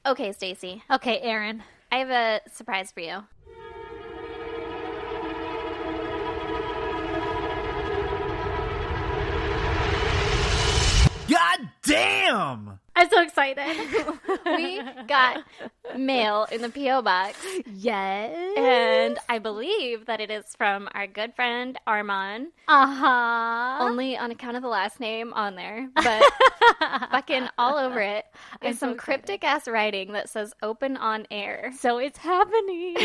Okay, Stacy. Okay, Aaron. I have a surprise for you. God damn! I'm so excited. We got mail in the P.O. box. Yes. And I believe that it is from our good friend Armand. Uh-huh. Only on account of the last name on there. But fucking all over it is some cryptic-ass writing that says open on air. So it's happening.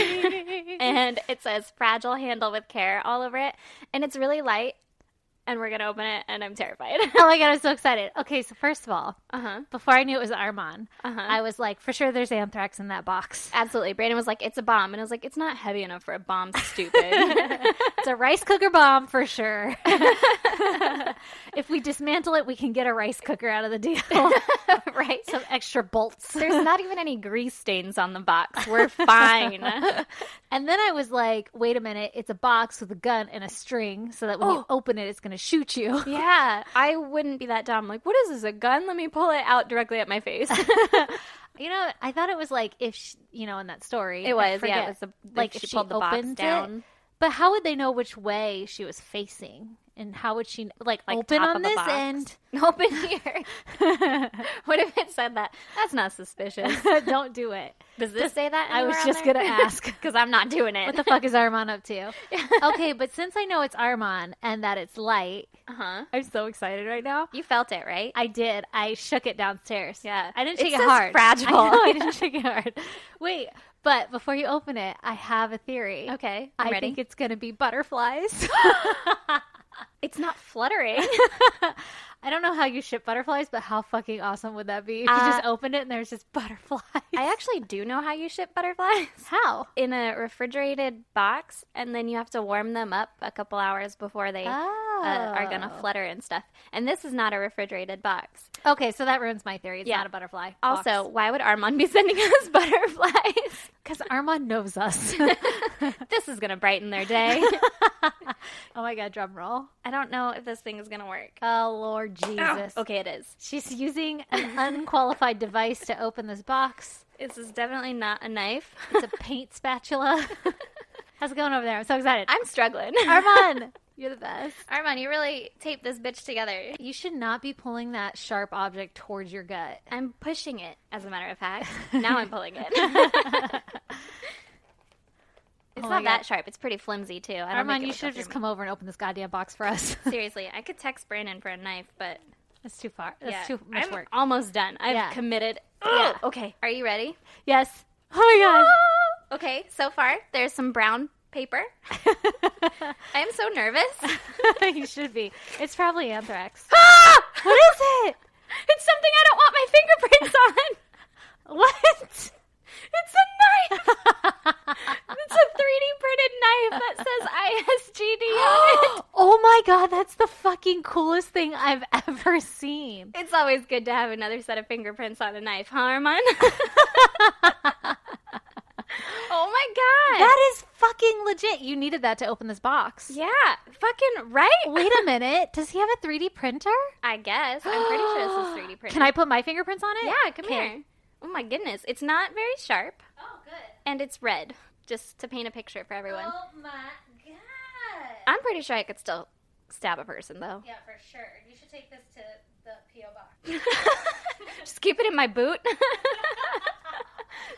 And it says fragile, handle with care all over it. And it's really light. And we're going to open it, and I'm terrified. Oh my God, I'm so excited. Okay, so first of all, Uh-huh. before I knew it was Armand, Uh-huh. I was like, for sure there's anthrax in that box. Absolutely. Brandon was like, it's a bomb. And I was like, it's not heavy enough for a bomb, stupid. It's a rice cooker bomb for sure. If we dismantle it, we can get a rice cooker out of the deal. Right? Some extra bolts. There's not even any grease stains on the box. We're fine. And then I was like, wait a minute, it's a box with a gun and a string so that when you open it, it's going to shoot you. Yeah, I wouldn't be that dumb. Like, what is this, a gun? Let me pull it out directly at my face. You know, I thought it was like if, she, you know, in that story. It was, yeah. It was like if if she pulled the box opened down. it. But how would they know which way she was facing? And how would she, like open top on of the this box. end? Open here. What if it said that? That's not suspicious. Don't do it. Does this say that? I was just going to ask. Because I'm not doing it. What the fuck is Armand up to? Okay, but since I know it's Armand and that it's light, Uh-huh. I'm so excited right now. You felt it, right? I did. I shook it downstairs. Yeah. I didn't It shake it says hard. fragile. I know, I didn't shake it hard. Wait, but before you open it, I have a theory. Okay, I'm I ready. think it's going to be butterflies. It's not fluttering. I don't know how you ship butterflies, but how fucking awesome would that be if you just opened it and there's just butterflies? I actually do know how you ship butterflies. How? In a refrigerated box, and then you have to warm them up a couple hours before they are going to flutter and stuff. And this is not a refrigerated box. Okay, so that ruins my theory. It's Yeah. not a butterfly. Also, why would Armand be sending us butterflies? because Armand knows us. This is going to brighten their day. Oh my God, drum roll. I don't know if this thing is going to work. Oh, Lord Jesus. Okay, it is. She's using an unqualified device to open this box. This is definitely not a knife. It's a paint spatula. How's it going over there? I'm so excited. I'm struggling. Armand, you're the best. Armand, you really taped this bitch together. You should not be pulling that sharp object towards your gut. I'm pushing it, as a matter of fact. Now I'm pulling it. It's not that sharp. It's pretty flimsy, too. I don't Armand, think it you would should go have just through come over and opened this goddamn box for us. me. Seriously, I could text Brandon for a knife, but That's too far. That's yeah, too much I'm work. almost done. I've Yeah. committed. Yeah. Okay, are you ready? Yes. Oh my Okay, so far, there's some brown paper. I am so nervous. God. You should be. It's probably anthrax. Ah! What is it? It's something I don't want my fingerprints on. What? It's a knife. It's a 3D printed knife that says ISGD on it. Oh my God, that's the fucking coolest thing I've ever seen. It's always good to have another set of fingerprints on a knife, huh, Armand? Oh my God. That is fucking legit. You needed that to open this box. Yeah, fucking right? Wait a minute. Does he have a 3D printer? I guess. I'm pretty sure this is 3D printed. Can I put my fingerprints on it? Yeah, come Okay. here. Oh my goodness. It's not very sharp, Oh, good. and it's red, just to paint a picture for everyone. Oh my God. I'm pretty sure I could still stab a person, though. Yeah, for sure. You should take this to the P.O. box. Just keep it in my boot.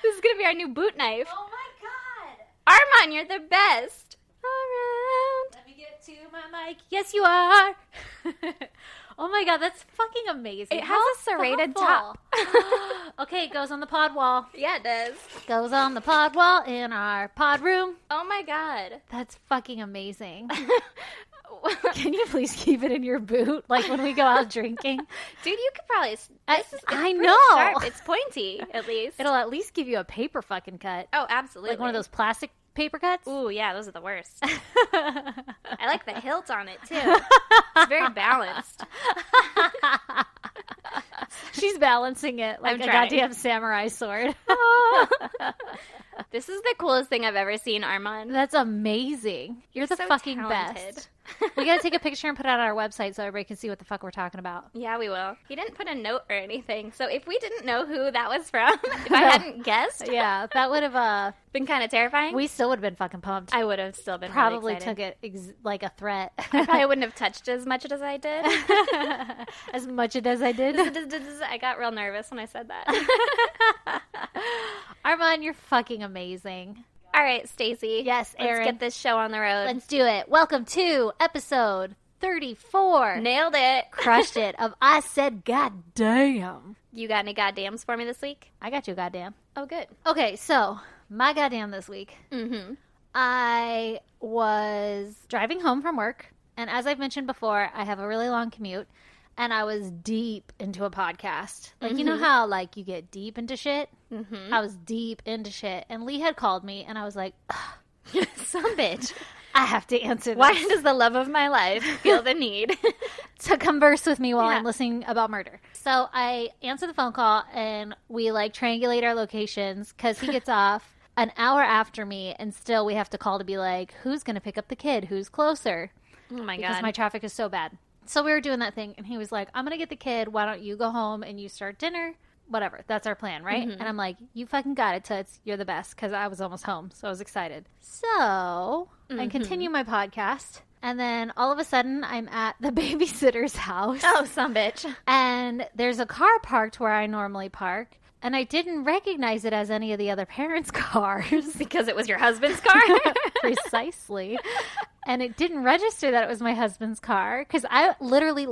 This is going to be our new boot knife. Oh my God. Armand, you're the best. Around. Let me get to my mic. Yes, you are. Oh my God, that's fucking amazing. It has a serrated top. Okay, it goes on the pod wall. Yeah, it does. Goes on the pod wall in our pod room. Oh my God. That's fucking amazing. Can you please keep it in your boot, like when we go out drinking? Dude, you could probably... I pretty know. Sharp. It's pointy, at least. It'll at least give you a paper fucking cut. Oh, absolutely. Like one of those plastic paper cuts. Ooh, yeah, those are the worst. I like the hilt on it, too. It's very balanced. She's balancing it like I'm a trying. goddamn samurai sword. This is the coolest thing I've ever seen, Armand. That's amazing. You're the so fucking talented. best. We gotta take a picture and put it on our website so everybody can see what the fuck we're talking about. Yeah, we will. He didn't put a note or anything, so if we didn't know who that was from, if I hadn't guessed, Yeah, that would have, been kind of terrifying. we still would have been fucking pumped. I would have still been Probably really took excited. it like a threat. I probably wouldn't have touched as much as I did. As much as I did. I got real nervous when I said that. Armand, you're fucking amazing. All right, Stacey. Yes, Erin. Let's get this show on the road. Let's do it. Welcome to episode 34. Nailed it. Crushed it. Of I Said Goddamn. You got any goddams for me this week? I got you, goddamn. Oh, good. Okay, so my goddamn this week. Mm-hmm. I was driving home from work, and as I've mentioned before, I have a really long commute, and I was deep into a podcast. Like, you know how, like, you get deep into shit? Mm-hmm. I was deep into shit, and Lee had called me, and I was like, ugh, Some bitch. I have to answer this. Why does the love of my life feel the need? To converse with me while Yeah. I'm listening about murder. So I answer the phone call, and we, like, triangulate our locations, because he gets off an hour after me, and still we have to call to be like, who's going to pick up the kid? Who's closer? Oh, my Because God. my traffic is so bad. So we were doing that thing, and he was like, I'm going to get the kid. Why don't you go home and you start dinner? Whatever. That's our plan, right? And I'm like, you fucking got it, Toots. You're the best, because I was almost home, so I was excited. So I continue my podcast, and then all of a sudden, I'm at the babysitter's house. Oh, some bitch. And there's a car parked where I normally park, and I didn't recognize it as any of the other parents' cars. Because it was your husband's car? Precisely. And it didn't register that it was my husband's car because I literally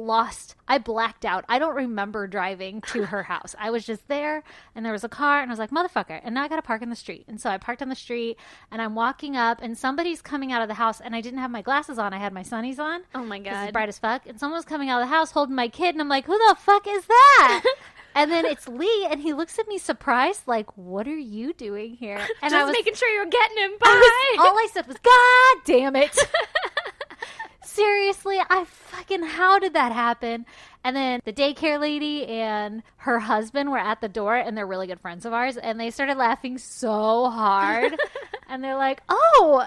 I blacked out. I don't remember driving to her house. I was just there, and there was a car, and I was like, motherfucker. And now I got to park in the street. And so I parked on the street, and I'm walking up, and somebody's coming out of the house, and I didn't have my glasses on. I had my sunnies on. Oh, my This is God. bright as fuck. And someone was coming out of the house holding my kid, and I'm like, who the fuck is that? And then it's Lee, and he looks at me surprised, like, what are you doing here? And Just making sure you're getting him by. all I said was, God damn it. Seriously, how did that happen? And then the daycare lady and her husband were at the door, and they're really good friends of ours, and they started laughing so hard. And they're like, oh,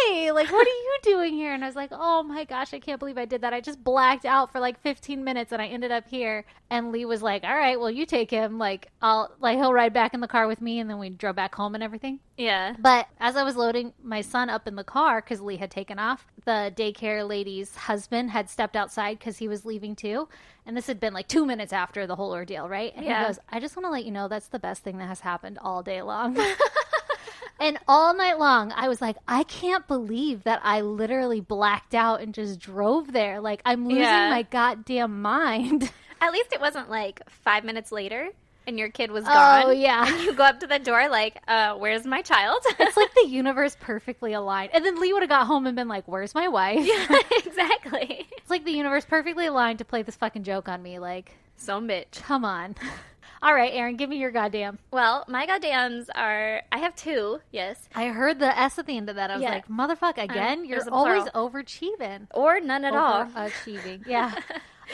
hey, like, what are you doing here? And I was like, oh my gosh, I can't believe I did that. I just blacked out for like 15 minutes, and I ended up here. And Lee was like, all right, well, you take him. Like, he'll ride back in the car with me, and then we drove back home and everything. Yeah. But as I was loading my son up in the car, because Lee had taken off, the daycare lady's husband had stepped outside because he was leaving too. And this had been like 2 minutes after the whole ordeal, right? And Yeah. he goes, I just want to let you know that's the best thing that has happened all day long. And all night long, I was like, I can't believe that I literally blacked out and just drove there. Like, I'm losing Yeah. my goddamn mind. At least it wasn't like 5 minutes later and your kid was gone. Oh, yeah. And you go up to the door like, where's my child? It's like the universe perfectly aligned. And then Lee would have got home and been like, where's my wife? Yeah, exactly. It's like the universe perfectly aligned to play this fucking joke on me. Like, Some bitch. come on. All right, Erin, give me your goddamn. Well, my goddams are, I have two, yes. I heard the S at the end of that. I was Yeah. like, motherfuck, again? You're there's a always plural. overachieving. Or none at all. Overachieving. Yeah.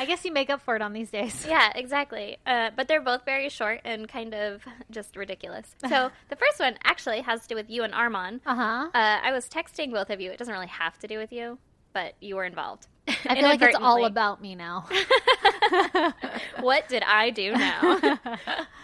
I guess you make up for it on these days. Yeah, exactly. But they're both very short and kind of just ridiculous. So the first one actually has to do with you and Armand. Uh-huh. I was texting both of you. It doesn't really have to do with you, but you were involved. I feel like it's all Inadvertently. about me now. What did I do now?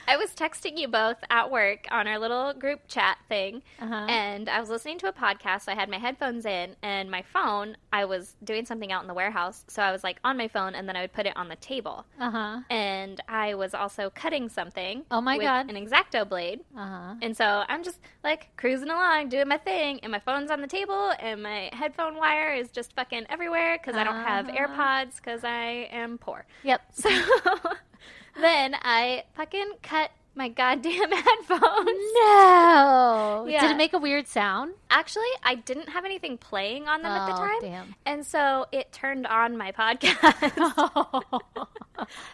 I was texting you both at work on our little group chat thing, and I was listening to a podcast. So I had my headphones in, and my phone, I was doing something out in the warehouse, so I was like on my phone, and then I would put it on the table. Uh-huh. And I was also cutting something. Oh my with God. an X-Acto blade. Uh-huh. And so I'm just like cruising along, doing my thing, and my phone's on the table, and my headphone wire is just fucking everywhere because I don't have AirPods because I am poor. Yep. So then I fucking cut my goddamn headphones. No. Yeah. Did it make a weird sound? Actually, I didn't have anything playing on them at the Oh, time. damn. And so it turned on my podcast.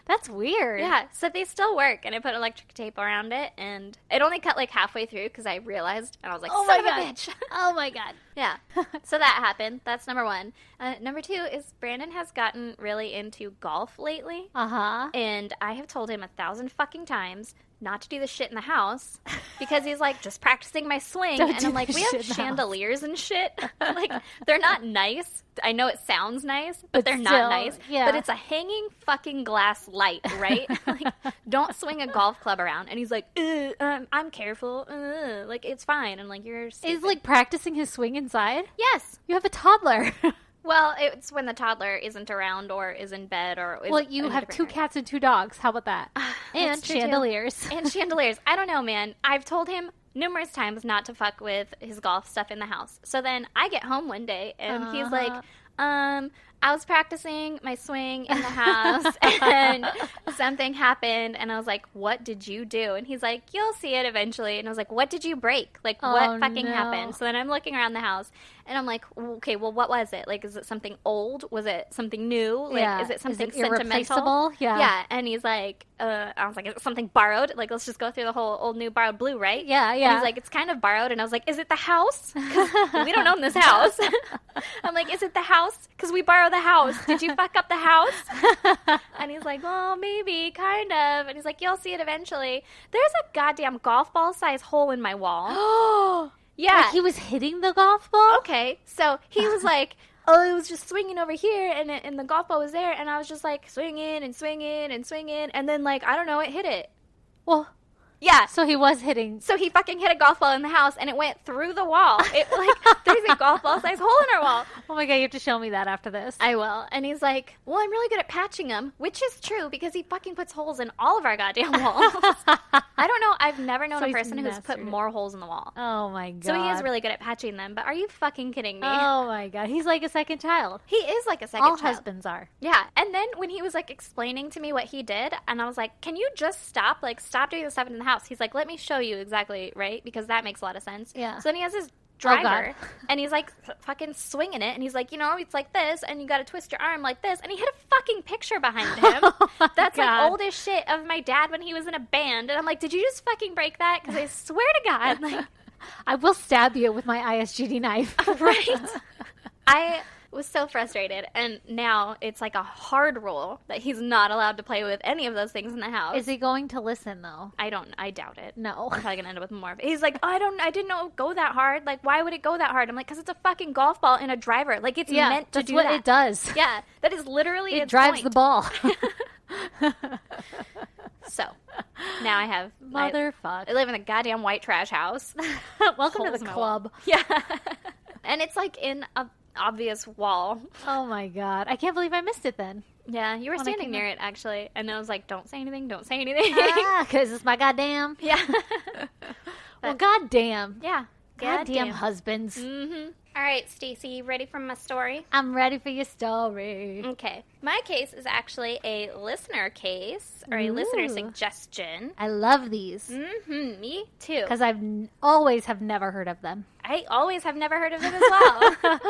That's weird. Yeah, so they still work, and I put electric tape around it, and it only cut like halfway through because I realized, and I was like, Oh son my of a God. bitch. Oh my God. Yeah, so that happened. That's number one. Number two is Brandon has gotten really into golf lately, Uh-huh. and I have told him 1,000 fucking times, not to do the shit in the house because he's like, just practicing my swing. Don't And do I'm like, the we shit have in the house." chandeliers and shit. Like, they're not nice. I know it sounds nice, but they're still, not nice. yeah. But it's a hanging fucking glass light, right? Like, don't swing a golf club around. And he's like, I'm careful. Like, it's fine. And like, you're stupid. He's like practicing his swing inside. Yes. You have a toddler. Well, it's when the toddler isn't around or is in bed or is Well, you in a have different 2 room. cats and 2 dogs. How about that? And That's true, too. chandeliers. And chandeliers. I don't know, man. I've told him numerous times not to fuck with his golf stuff in the house. So then I get home one day and he's like, I was practicing my swing in the house and something happened and I was like, what did you do? And he's like, you'll see it eventually. And I was like, what did you break? Like, what fucking no. happened? So then I'm looking around the house and I'm like, okay, well, what was it? Like, is it something old? Was it something new? Like, Yeah. is it something Is it sentimental? irreplaceable? Yeah. Yeah. And he's like, I was like, is it something borrowed? Like, let's just go through the whole old, new, borrowed, blue, right? Yeah, And yeah. he's like, it's kind of borrowed. And I was like, is it the house? 'Cause we don't own this house. I'm like, is it the house? Because we borrow the house. Did you fuck up the house? And he's like, well, maybe, kind of. And he's like, you'll see it eventually. There's a goddamn golf ball size hole in my wall. Oh, Yeah. like he was hitting the golf ball? Okay, so he was like, oh, it was just swinging over here, and the golf ball was there, and I was just like swinging and swinging and swinging, and then like I don't know, it hit it. Well, Yeah. so he was hitting. So he fucking hit a golf ball in the house, and it went through the wall. It like there's a golf ball size hole in our wall. Oh my god, you have to show me that after this. I will. And he's like, well, I'm really good at patching them, which is true because he fucking puts holes in all of our goddamn walls. I don't know. I've never known So a he's person who's put mastered it. more holes in the wall. Oh my god. So he is really good at patching them. But are you fucking kidding me? Oh my god, he's like a second child. He is like a second All child. husbands are. Yeah. And then when he was like explaining to me what he did, and I was like, can you just stop? Like, stop doing the stuff in the house. He's like, let me show you exactly, right? Because that makes a lot of sense. Yeah. So then he has his Oh, driver, God. and he's like fucking swinging it, and he's like, you know, it's like this, and you got to twist your arm like this, and he had a fucking picture behind him. Oh my That's God. like old as shit of my dad when he was in a band, and I'm like, did you just fucking break that? Because I swear to God, like, I will stab you with my ISGD knife. right? I was so frustrated, and now it's like a hard rule that he's not allowed to play with any of those things in the house. Is he going to listen though? I doubt it. No. I'm probably gonna end up with more of it. He's like, oh, I didn't know it would go that hard. Like, why would it go that hard? I'm like, because it's a fucking golf ball and a driver. Like, it's Yeah, meant to that's do what that. it does. Yeah, that is literally It its drives point. the ball. So now I have I Motherfuck. live in a goddamn white trash house. Welcome to Holes the in my wall. club. Yeah, and it's like in a obvious wall. Oh my god. I can't believe I missed it then. Yeah, you were When I standing came near it actually, and I was like, don't say anything, don't say anything. Because it's my goddamn. Yeah. Well, goddamn. Yeah. Goddamn husbands. Mm-hmm. All right, Stacey, you ready for my story? I'm ready for your story. Okay. My case is actually a listener case or a listener Ooh. suggestion. I love these. Mm-hmm. Me too. Because always have never heard of them. I always have never heard of them as well.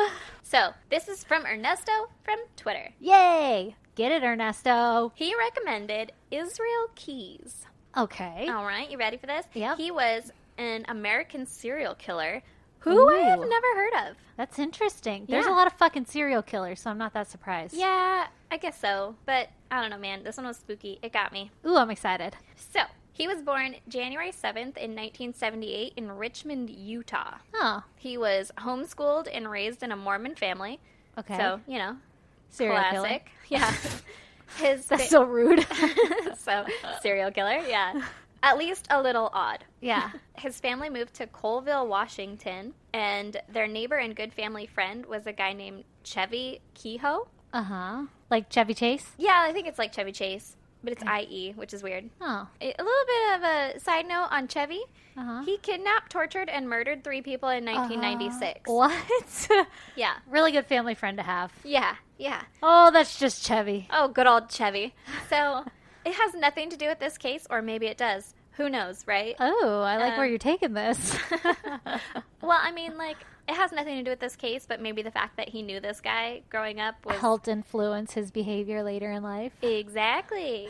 So, this is from Ernesto from Twitter. Yay! Get it, Ernesto. He recommended Israel Keys. Okay. All right, you ready for this? Yep. He was an American serial killer who I have Ooh. never heard of. That's interesting. There's Yeah. a lot of fucking serial killers, so I'm not that surprised. Yeah, I guess so. But I don't know, man. This one was spooky. It got me. Ooh, I'm excited. So, he was born January 7th in 1978 in Richmond, Utah. Oh, He was homeschooled and raised in a Mormon family. okay. So, you know, serial classic. Yeah. His killer. That's so rude. so, serial killer, yeah. At least a little odd. Yeah. His family moved to Colville, Washington, and their neighbor and good family friend was a guy named Chevy Kehoe. Uh-huh. Like Chevy Chase? Yeah, I think it's like Chevy Chase, but it's IE, which is weird. Oh. A little bit of a side note on Chevy. Uh-huh. He kidnapped, tortured, and murdered 3 people in 1996. What? Yeah. Really good family friend to have. Yeah. Yeah. Oh, that's just Chevy. Oh, good old Chevy. So, it has nothing to do with this case, or maybe it does. Who knows, right? Oh, I like where you're taking this. Well, I mean, like, it has nothing to do with this case, but maybe the fact that he knew this guy growing up was... Helped influence his behavior later in life. Exactly.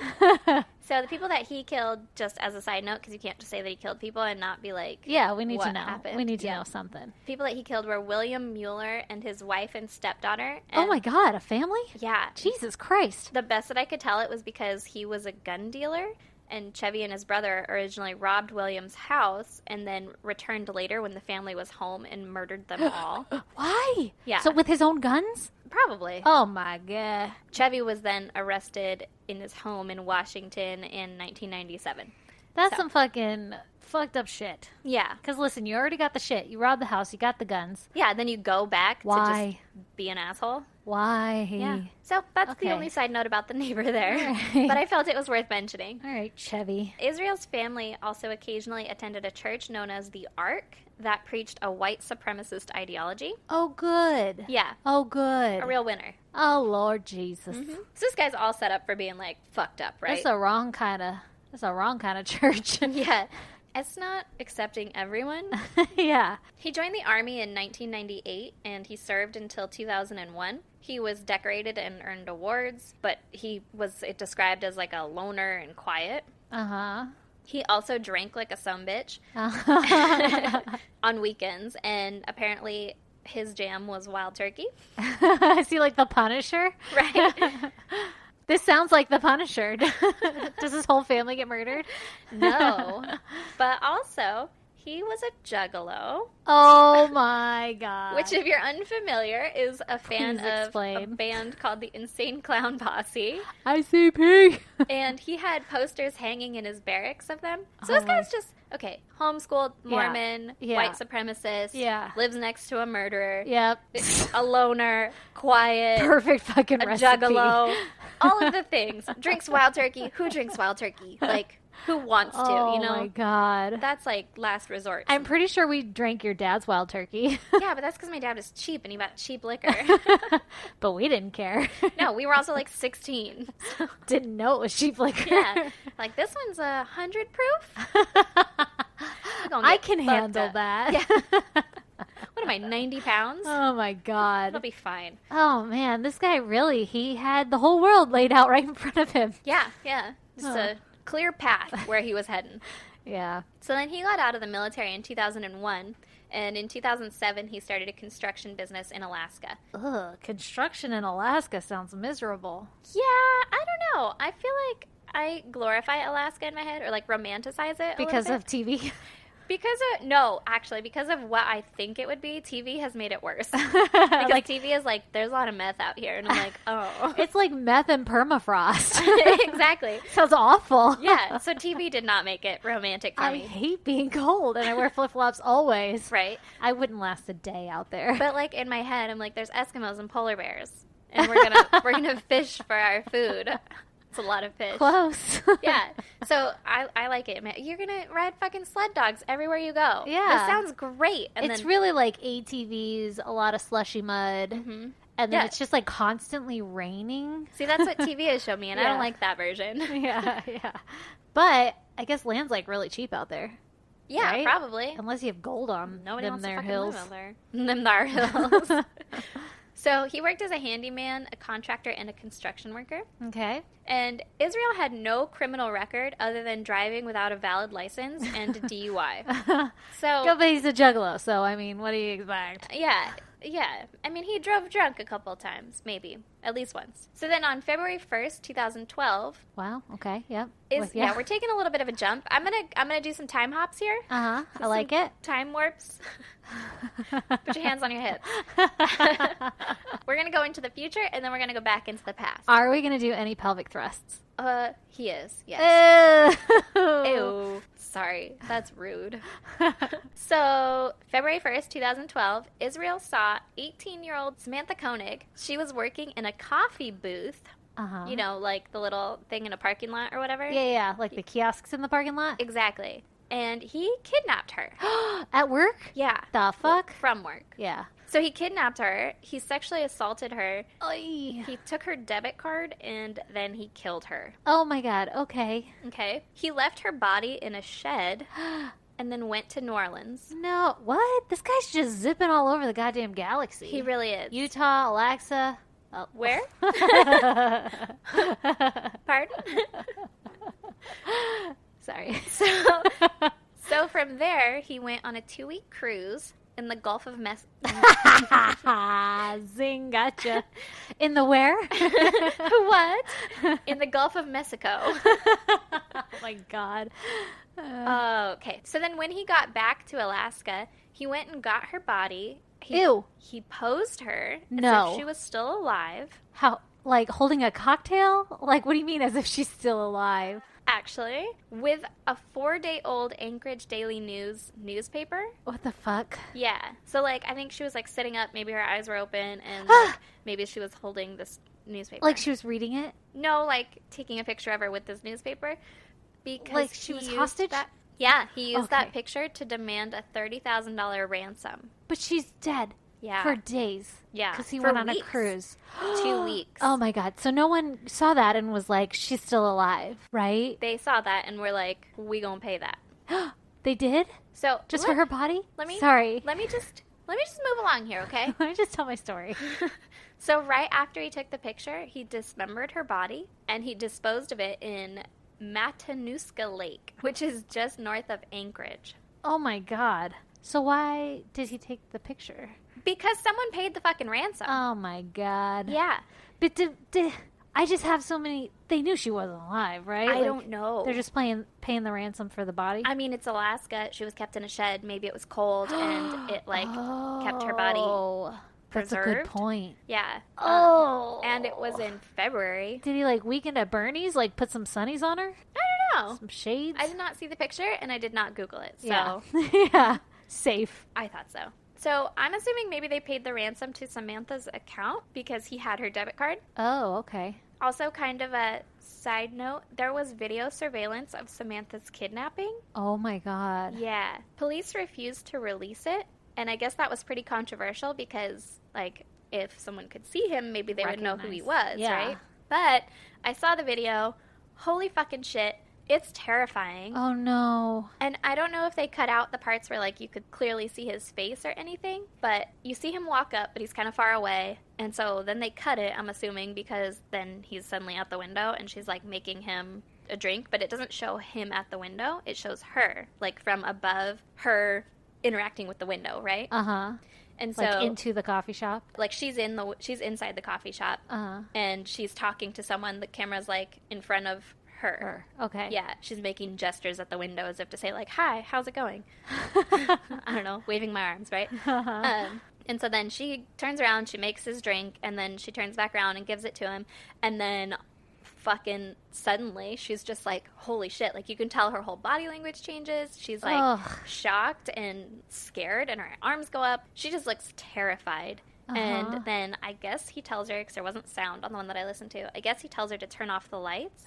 So the people that he killed, just as a side note, because you can't just say that he killed people and not be like... Yeah, we need to what know. happened. We need to Yeah. know something. People that he killed were William Mueller and his wife and stepdaughter. Oh and- my god, a family? Yeah. Jesus Christ. The best that I could tell it was because he was a gun dealer, And Chevy and his brother originally robbed Williams' house and then returned later when the family was home and murdered them all. Why? Yeah. So with his own guns? Probably. Oh my god. Chevy was then arrested in his home in Washington in 1997. That's So. some fucking fucked up shit. Yeah. Because listen, you already got the shit. You robbed the house. You got the guns. Yeah, then you go back to Why? just be an asshole. Why? Yeah. So that's Okay. the only side note about the neighbor there. Alright. But I felt it was worth mentioning. All right, Chevy. Israel's family also occasionally attended a church known as the Ark that preached a white supremacist ideology. Oh, good. Yeah. Oh, good. A real winner. Oh, Lord Jesus. So this guy's all set up for being like fucked up, right? That's a wrong kind of. That's a wrong kind of church. Yeah. It's not accepting everyone. Yeah. He joined the army in 1998 and he served until 2001. He was decorated and earned awards, but he was described as like a loner and quiet. Uh He also drank like a sumbitch huh. on weekends, and apparently his jam was wild turkey. Is he like the Punisher? Right? This sounds like the Punisher. Does his whole family get murdered? No. But also, he was a juggalo, Oh my god. which, if you're unfamiliar, is a fan Please of a explain. band called the Insane Clown Posse. ICP. And he had posters hanging in his barracks of them. So Oh this guy's just, okay, homeschooled, Mormon, Yeah. white supremacist, Yeah. lives next to a murderer, Yep. a loner, quiet, Perfect fucking a recipe. juggalo, all of the things. Drinks wild turkey. Who drinks wild turkey? Like, who wants to, Oh you know? my god. That's like last resort. I'm pretty sure we drank your dad's wild turkey. Yeah, but that's because my dad was cheap and he bought cheap liquor. But we didn't care. No, we were also like 16. So, Didn't know it was cheap liquor. yeah. Like, this one's 100 proof? We're gonna I get can fucked handle up. that. Yeah. What am I, 90 pounds? Oh my It'll god. be fine. Oh man, this guy really, he had the whole world laid out right in front of him. Yeah, yeah. Just a clear path where he was heading. Yeah. So then he got out of the military in 2001, and in 2007 he started a construction business in Alaska. Ugh, construction in Alaska sounds miserable. Yeah, I don't know. I feel like I glorify Alaska in my head, or like romanticize it Because a of TV. because of what I think it would be. TV has made it worse. Because Like- TV is like, there's a lot of meth out here, and I'm like, oh. It's like meth and permafrost. Exactly. Sounds awful. Yeah, so TV did not make it romantic for I me. hate being cold and I wear flip flops always. Right? I wouldn't last a day out there. But like in my head, I'm like, there's Eskimos and polar bears, and we're gonna fish for our food. It's a lot of fish. Close. Yeah. So I like it, man. You're gonna ride fucking sled dogs everywhere you go. Yeah. This sounds great. And It's then, really like ATVs, a lot of slushy mud, Mhm. and then Yeah. it's just like constantly raining. See, that's what TV has shown me, and I Yeah. don't like that version. Yeah, yeah. But I guess land's like really cheap out there, Yeah, Right? probably. unless you have gold on Nobody them wants there to fucking hills. live out there. Them there hills. So he worked as a handyman, a contractor, and a construction worker. Okay. And Israel had no criminal record other than driving without a valid license and a DUI. So But he's a juggalo, so I mean, what do you expect? yeah. I mean, he drove drunk a couple of times, maybe. At least once. So then on February 1st, 2012, Wow. Okay. Yep. we're taking a little bit of a jump. I'm gonna do some time hops here. I like it. Time warps. Put your hands on your hips. We're gonna go into the future and then we're gonna go back into the past. Are we gonna do any pelvic thrusts? He is, yes. Ew. Ew. Sorry, that's rude. So, February 1st, 2012, Israel saw 18-year-old Samantha Koenig. She was working in a coffee booth, Uh-huh. you know, like the little thing in a parking lot or whatever. Yeah, like the kiosks in the parking lot. Exactly. And he kidnapped her. At work? Yeah. The fuck? From work. Yeah. So he kidnapped her, he sexually assaulted her, Oy. he took her debit card, and then he killed her. Oh my god. Okay. Okay? He left her body in a shed and then went to New Orleans. No. What? This guy's just zipping all over the goddamn galaxy. He really is. Utah, Alexa. Oh. Where? Pardon? Sorry. So from there, he went on a 2-week cruise in the Gulf of Zing, gotcha. In the where? What? In the Gulf of Mexico. my God. Okay. So then when he got back to Alaska, he went and got her body. Ew. He posed her as No. if she was still alive. How, like, holding a cocktail? Like, what do you mean as if she's still alive? Actually, with a 4-day-old Anchorage Daily News newspaper. What the fuck? Yeah. So, like, I think she was, like, sitting up. Maybe her eyes were open. And, like, maybe she was holding this newspaper. Like she was reading it? No, like, taking a picture of her with this newspaper. Because Like she was hostage? Yeah, he used that Okay. picture to demand a $30,000 ransom. But she's dead. Yeah. For days. Yeah, Because he for went on a weeks. cruise. 2 weeks. Oh my God. So no one saw that and was like, she's still alive, right? They saw that and were like, we gonna pay that. They did? So Just for her body? Let me Sorry. Let me just move along here, okay? Let me just tell my story. So right after he took the picture, he dismembered her body and he disposed of it in Matanuska Lake, which is just north of Anchorage. Oh my God. So why did he take the picture? Because someone paid the fucking ransom. Oh my God. Yeah. But did I just have so many. They knew she wasn't alive, right? I Like, don't know. They're just paying the ransom for the body? I mean, it's Alaska. She was kept in a shed. Maybe it was cold and it, like, kept her body Oh, that's a good preserved. point. Yeah. Oh. And it was in February. Did he, like, weekend at Bernie's, like, put some sunnies on her? I don't know. Some shades? I did not see the picture and I did not Google it. So Yeah. Yeah. Safe. I thought so. So I'm assuming maybe they paid the ransom to Samantha's account because he had her debit card. Oh, okay. Also, kind of a side note, there was video surveillance of Samantha's kidnapping. Oh my God. Yeah. Police refused to release it. And I guess that was pretty controversial because, like, if someone could see him, maybe they would know who he was, Yeah. right? But I saw the video. Holy fucking shit. It's terrifying. Oh no. And I don't know if they cut out the parts where, like, you could clearly see his face or anything, but you see him walk up, but he's kind of far away. And so then they cut it, I'm assuming, because then he's suddenly out the window and she's, like, making him a drink, but it doesn't show him at the window. It shows her, like, from above, her interacting with the window, right? Uh-huh. And so, Like into the coffee shop? like, she's inside the coffee shop, Uh-huh. and she's talking to someone. The camera's, like, in front of her. Okay. Yeah, she's making gestures at the window as if to say, like, hi, how's it going? I don't know, waving my arms, right? And so then she turns around, she makes his drink, and then she turns back around and gives it to him. And then fucking suddenly she's just like, holy shit. Like, you can tell her whole body language changes. She's like Ugh. shocked and scared, and her arms go up. She just looks terrified. And then I guess he tells her, because there wasn't sound on the one that I listened to, I guess he tells her to turn off the lights.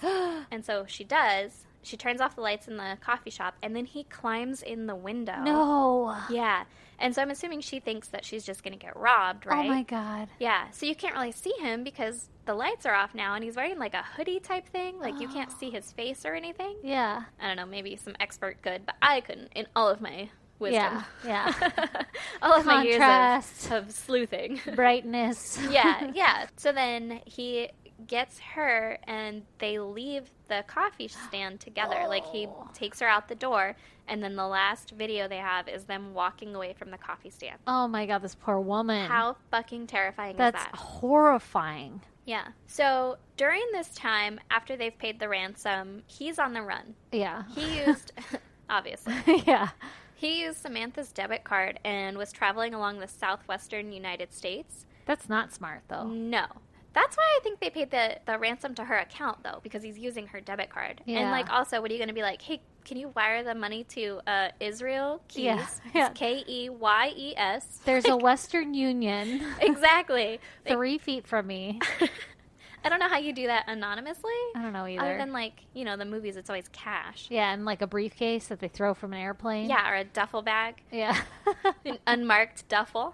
And so she does. She turns off the lights in the coffee shop, and then he climbs in the window. No. Yeah. And so I'm assuming she thinks that she's just going to get robbed, right? Oh my God. Yeah. So you can't really see him because the lights are off now, and he's wearing like a hoodie type thing. Like, you can't see his face or anything. Yeah. I don't know. Maybe some expert could, but I couldn't in all of my wisdom. Yeah. all of my Contrast. years of sleuthing. Brightness. Yeah. So then he gets her and they leave the coffee stand together. Like, he takes her out the door, and then the last video they have is them walking away from the coffee stand. Oh my God, this poor woman. How fucking terrifying That's is that? horrifying. Yeah. So during this time, after they've paid the ransom, he's on the run. Yeah. He used, obviously, Yeah. he used Samantha's debit card and was traveling along the southwestern United States. That's not smart, though. No. That's why I think they paid the ransom to her account, though, because he's using her debit card. Yeah. And, like, also, what are you going to be like, hey, can you wire the money to Israel Keys? Yeah, yeah. It's Keyes. There's a Western Union Exactly. 3 feet from me. I don't know how you do that anonymously. I don't know Other either. than, like, you know, the movies, it's always cash. Yeah, and like a briefcase that they throw from an airplane. Yeah, or a duffel bag. Yeah. An unmarked duffel.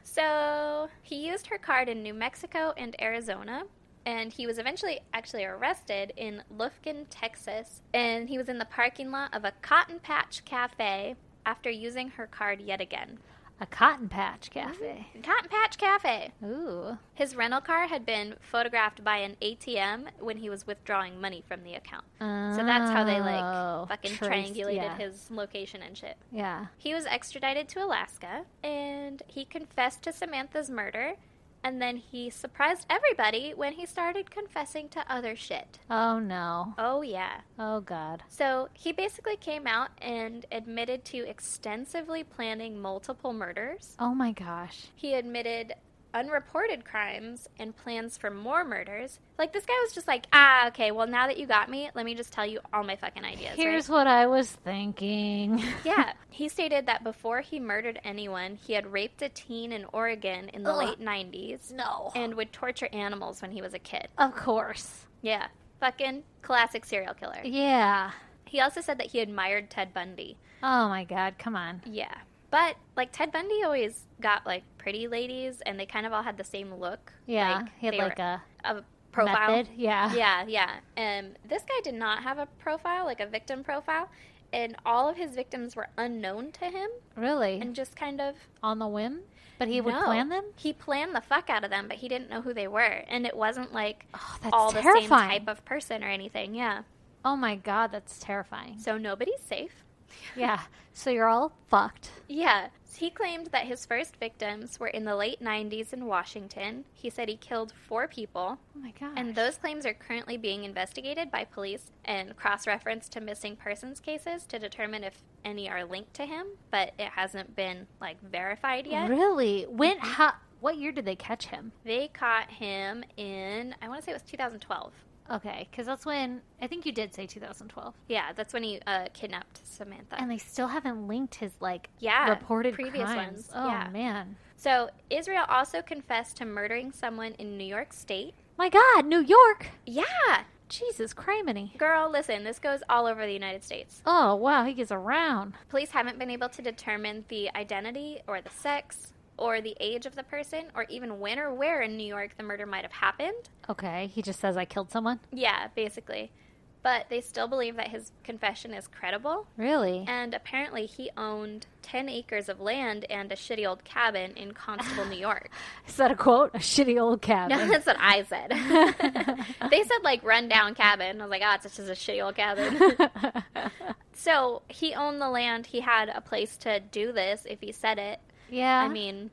So he used her card in New Mexico and Arizona, and he was eventually actually arrested in Lufkin, Texas, and he was in the parking lot of a Cotton Patch Cafe after using her card yet again. A Cotton Patch Cafe. Cotton Patch Cafe. Ooh. His rental car had been photographed by an ATM when he was withdrawing money from the account. So that's how they, like, fucking triangulated his location and shit. Yeah. He was extradited to Alaska, and he confessed to Samantha's murder, And then he surprised everybody when he started confessing to other shit. Oh, no. Oh, yeah. Oh, God. So he basically came out and admitted to extensively planning multiple murders. Oh, my gosh. He admitted unreported crimes and plans for more murders. Like, this guy was just like, okay, well, now that you got me, let me just tell you all my fucking ideas. Here's right? what I was thinking. Yeah. He stated that before he murdered anyone, he had raped a teen in Oregon in the late 90s. No. And would torture animals when he was a kid. Of course. Yeah. Fucking classic serial killer. Yeah. He also said that he admired Ted Bundy. Oh, my God. Come on. Yeah. But, like, Ted Bundy always got, like, pretty ladies, and they kind of all had the same look. Yeah. Like, he had, they like, were a profile. method. Yeah. Yeah, yeah. This guy did not have a profile, like a victim profile, and all of his victims were unknown to him Really? and just kind of... On the whim? But he would No. plan them? He planned the fuck out of them, but he didn't know who they were. And it wasn't, like, Oh, that's all the terrifying. same type of person or anything, yeah. Oh, my God. That's terrifying. So nobody's safe. Yeah. So you're all fucked. Yeah. He claimed that his first victims were in the late 90s in Washington. He said he killed 4 people. Oh, my God. And those claims are currently being investigated by police and cross-referenced to missing persons cases to determine if any are linked to him, but it hasn't been, like, verified yet. Really? When? What year did they catch him? They caught him in, I want to say it was 2012. Okay, because that's when, I think you did say 2012. Yeah, that's when he kidnapped Samantha. And they still haven't linked his, like, Yeah, reported previous crimes. ones. Oh, Yeah. man. So Israel also confessed to murdering someone in New York State. My God, New York! Yeah! Jesus, criminy. Girl, listen, this goes all over the United States. Oh, wow, he gets around. Police haven't been able to determine the identity or the sex or the age of the person or even when or where in New York the murder might have happened. Okay, he just says I killed someone? Yeah, basically. But they still believe that his confession is credible. Really? And apparently he owned 10 acres of land and a shitty old cabin in Constable, New York. Is that a quote? A shitty old cabin. No, that's what I said. They said, like, rundown cabin. I was like, it's just a shitty old cabin. So he owned the land. He had a place to do this if he said it. Yeah. I mean,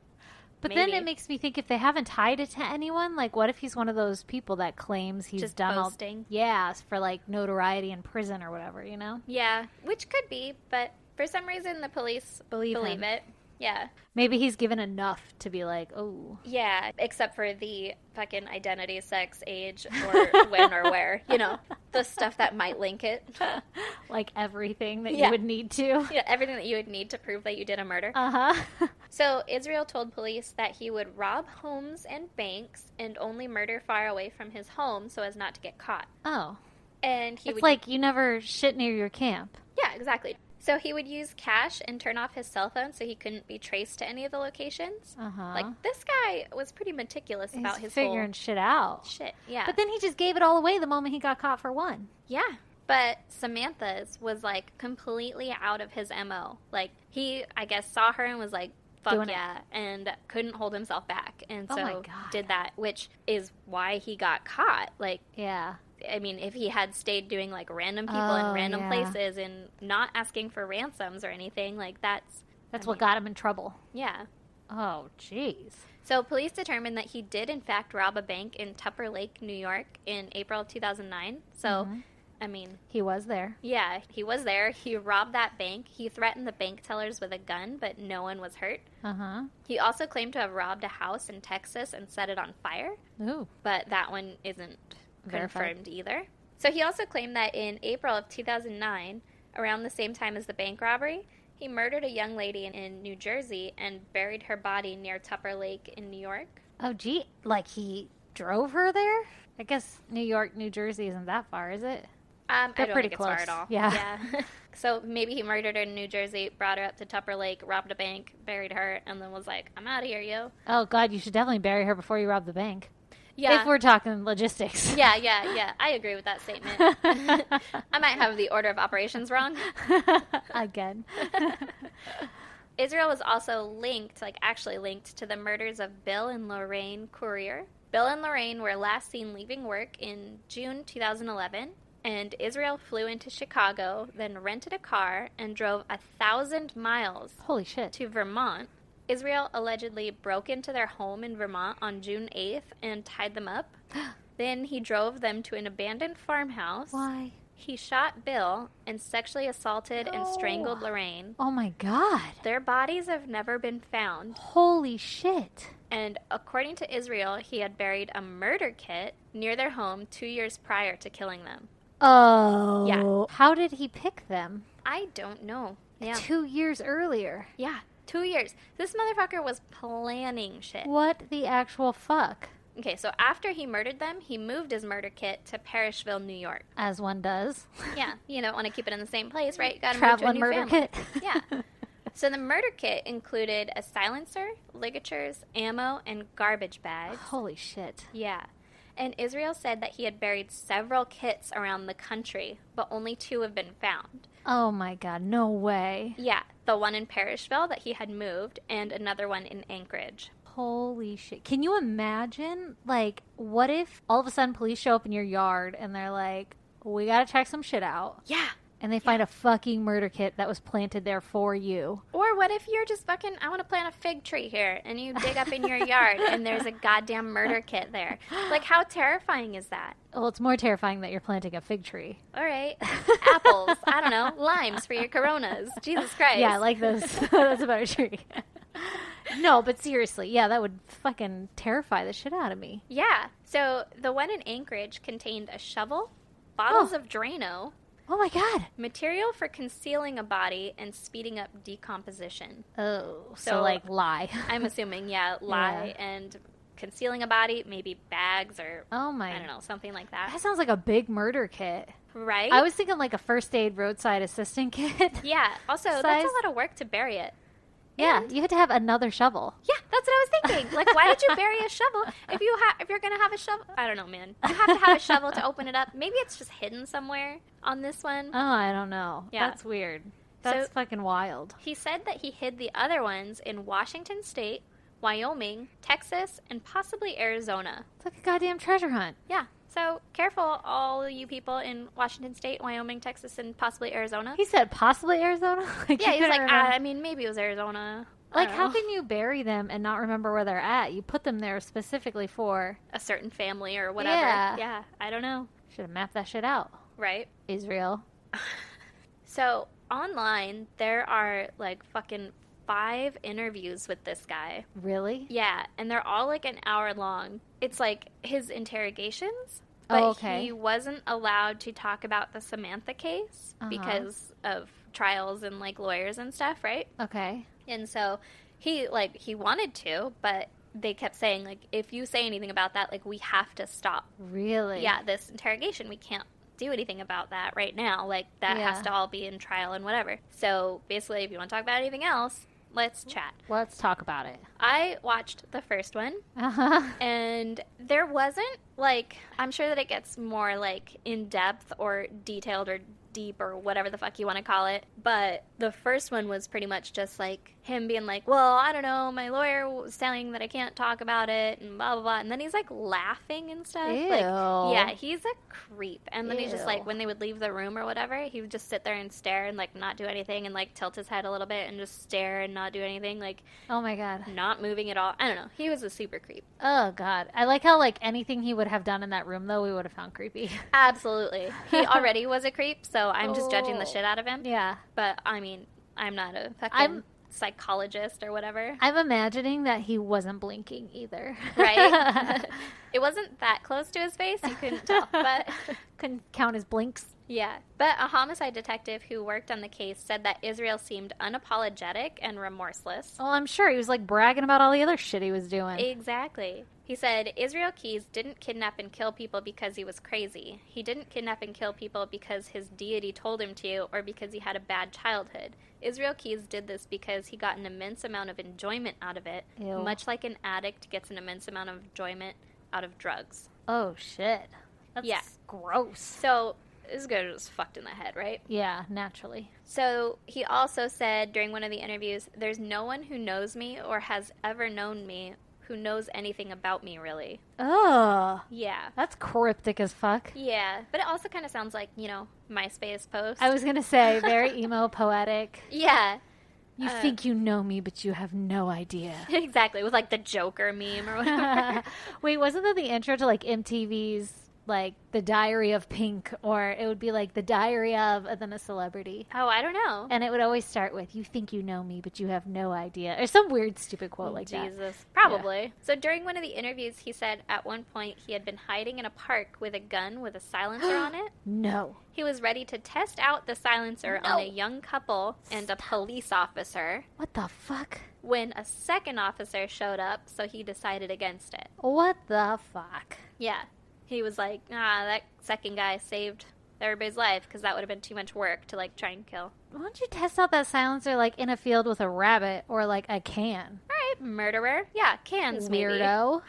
but maybe. then it makes me think if they haven't tied it to anyone, like what if he's one of those people that claims he's Just done boasting. Yeah, for like notoriety in prison or whatever, you know? Yeah, which could be, but for some reason the police Believe believe him. it. Yeah. Maybe he's given enough to be like, oh. Yeah, except for the fucking identity, sex, age, or when or where. You know, the stuff that might link it. Like everything that Yeah. you would need to. Yeah, everything that you would need to prove that you did a murder. Uh-huh. So Israel told police that he would rob homes and banks and only murder far away from his home so as not to get caught. Oh. And he It's would like you never shit near your camp. Yeah, exactly. So he would use cash and turn off his cell phone so he couldn't be traced to any of the locations. Uh-huh. Like, this guy was pretty meticulous about He's his figuring shit out. whole shit. Yeah. But then he just gave it all away the moment he got caught for one. Yeah. But Samantha's was, like, completely out of his MO. Like, he, I guess, saw her and was like, fuck Doing it. yeah, and couldn't hold himself back. And Oh my so God. did that, which is why he got caught. Like, Yeah. I mean, if he had stayed doing, like, random people Oh, in random yeah. places and not asking for ransoms or anything, like, that's What got him in trouble. yeah. Oh, jeez. So police determined that he did, in fact, rob a bank in Tupper Lake, New York in April of 2009. So, Mm-hmm. I mean, He was there. yeah, he was there. He robbed that bank. He threatened the bank tellers with a gun, but no one was hurt. Uh-huh. He also claimed to have robbed a house in Texas and set it on fire, Ooh. but that one isn't Verified. confirmed either. So he also claimed that in April of 2009, around the same time as the bank robbery, he murdered a young lady in New Jersey and buried her body near Tupper Lake in New York. Oh, gee. Like he drove her there? I guess New York, New Jersey isn't that far, is it? I They're don't pretty think it's far close. at all. Yeah. So maybe he murdered her in New Jersey, brought her up to Tupper Lake, robbed a bank, buried her, and then was like, I'm out of here, yo. Oh, God, you should definitely bury her before you rob the bank. Yeah. If we're talking logistics. Yeah. I agree with that statement. I might have the order of operations wrong. Again. Israel was also linked, like actually linked, to the murders of Bill and Lorraine Courier. Bill and Lorraine were last seen leaving work in June 2011, and Israel flew into Chicago, then rented a car and drove 1,000 miles Holy shit. to Vermont Israel allegedly broke into their home in Vermont on June 8th and tied them up. Then he drove them to an abandoned farmhouse. Why? He shot Bill and sexually assaulted and strangled Lorraine. Oh my God. Their bodies have never been found. Holy shit. And according to Israel, he had buried a murder kit near their home 2 years prior to killing them. Oh. Yeah. How did he pick them? I don't know. Yeah. 2 years earlier. Yeah, 2 years. This motherfucker was planning shit. What the actual fuck? Okay, so after he murdered them, he moved his murder kit to Parrishville, New York. As one does. Yeah, you don't want to keep it in the same place, right? You gotta Traveling move to a new murder family. kit. Yeah. So the murder kit included a silencer, ligatures, ammo, and garbage bags. Holy shit. Yeah. And Israel said that he had buried several kits around the country, but only 2 have been found. Oh my God, no way. Yeah, the one in Parrishville that he had moved, and another one in Anchorage. Holy shit. Can you imagine, like, what if all of a sudden police show up in your yard and they're like, we gotta check some shit out. Yeah. And they find a fucking murder kit that was planted there for you. Or what if you're just fucking, I want to plant a fig tree here, and you dig up in your yard and there's a goddamn murder kit there? Like, how terrifying is that? Well, it's more terrifying that you're planting a fig tree. All right. Apples. I don't know. Limes for your Coronas. Jesus Christ. Yeah, I like those. That's a better tree. No, but seriously, yeah, that would fucking terrify the shit out of me. Yeah. So the one in Anchorage contained a shovel, bottles of Drano, Oh my God. material for concealing a body, and speeding up decomposition. Oh, so So- like lie. I'm assuming, lie and concealing a body, maybe bags or, Oh my. I don't know, something like that. That sounds like a big murder kit. Right? I was thinking like a first aid roadside assistant kit. Yeah. Also, that's Size- a lot of work to bury it. Yeah, And- you had to have another shovel. Yeah, that's what I was thinking. Like, why did you bury a shovel? If you're gonna have a shovel, I don't know, man. You have to have a shovel to open it up. Maybe it's just hidden somewhere on this one. Oh, I don't know. Yeah. That's weird. That's So- fucking wild. He said that he hid the other ones in Washington State, Wyoming, Texas, and possibly Arizona. It's like a goddamn treasure hunt. Yeah. So careful, all you people in Washington State, Wyoming, Texas, and possibly Arizona. He said possibly Arizona. Like, Yeah, you he's couldn't like, remember. I mean, maybe it was Arizona. I Like, don't how know. can you bury them and not remember where they're at? You put them there specifically for. A certain family or whatever? Yeah. I don't know. Should have mapped that shit out. Right? Israel. So online, there are like fucking 5 interviews with this guy. Really? Yeah, and they're all like an hour long. It's like his interrogations, but Oh, okay. he wasn't allowed to talk about the Samantha case Uh-huh. because of trials and like lawyers and stuff, right? Okay. And so he wanted to, but they kept saying like, if you say anything about that, like we have to stop. Really? Yeah, this interrogation, we can't do anything about that right now. Like that Yeah. has to all be in trial and whatever. So basically, if you want to talk about anything else, let's chat. Let's talk about it. I watched the first one, Uh-huh. and there wasn't like, I'm sure that it gets more like in depth or detailed or deep or whatever the fuck you want to call it, but the first one was pretty much just like him being like, well, I don't know, my lawyer was saying that I can't talk about it and blah blah blah, and then he's like laughing and stuff. Like, Ew. yeah, he's a creep. And then he's just Ew. like, when they would leave the room or whatever, he would just sit there and stare and like not do anything and like tilt his head a little bit and just stare and not do anything, like Oh my God. not moving at all. I don't know, he was a super creep. Oh God. I like how like anything he would have done in that room though we would have found creepy. Absolutely. He already was a creep, so I'm just judging the Oh. shit out of him. Yeah. But, I mean, I'm not a fucking I'm- psychologist or whatever. I'm imagining that he wasn't blinking either. Right? It wasn't that close to his face, you couldn't tell. But, Couldn't count his blinks. yeah. But a homicide detective who worked on the case said that Israel seemed unapologetic and remorseless. Well, I'm sure he was like bragging about all the other shit he was doing. Exactly. He said Israel Keys didn't kidnap and kill people because he was crazy. He didn't kidnap and kill people because his deity told him to or because he had a bad childhood. Israel Keys did this because he got an immense amount of enjoyment out of it, Ew. much like an addict gets an immense amount of enjoyment out of drugs. Oh shit. That's Yeah. gross. So this guy was fucked in the head, right? Yeah, naturally. So he also said during one of the interviews, there's no one who knows me or has ever known me who knows anything about me, really. Oh, Yeah. that's cryptic as fuck. Yeah, but it also kind of sounds like, MySpace post. I was gonna say very emo poetic. Yeah. You think you know me, but you have no idea. Exactly, with like the Joker meme or whatever. Wait, wasn't that the intro to like MTV's like The Diary of Pink, or it would be like The Diary of, and then a celebrity. Oh, I don't know. And it would always start with, you think you know me, but you have no idea. Or some weird, stupid quote like that. Jesus. Probably. Yeah. So during one of the interviews, he said at one point he had been hiding in a park with a gun with a silencer on it. No. He was ready to test out the silencer on a young couple and a police officer. What the fuck? When a second officer showed up, so he decided against it. What the fuck? Yeah. He was like, that second guy saved everybody's life because that would have been too much work to, like, try and kill. Why don't you test out that silencer, like, in a field with a rabbit or, like, a can? All right, murderer. Yeah, cans, Weirdo.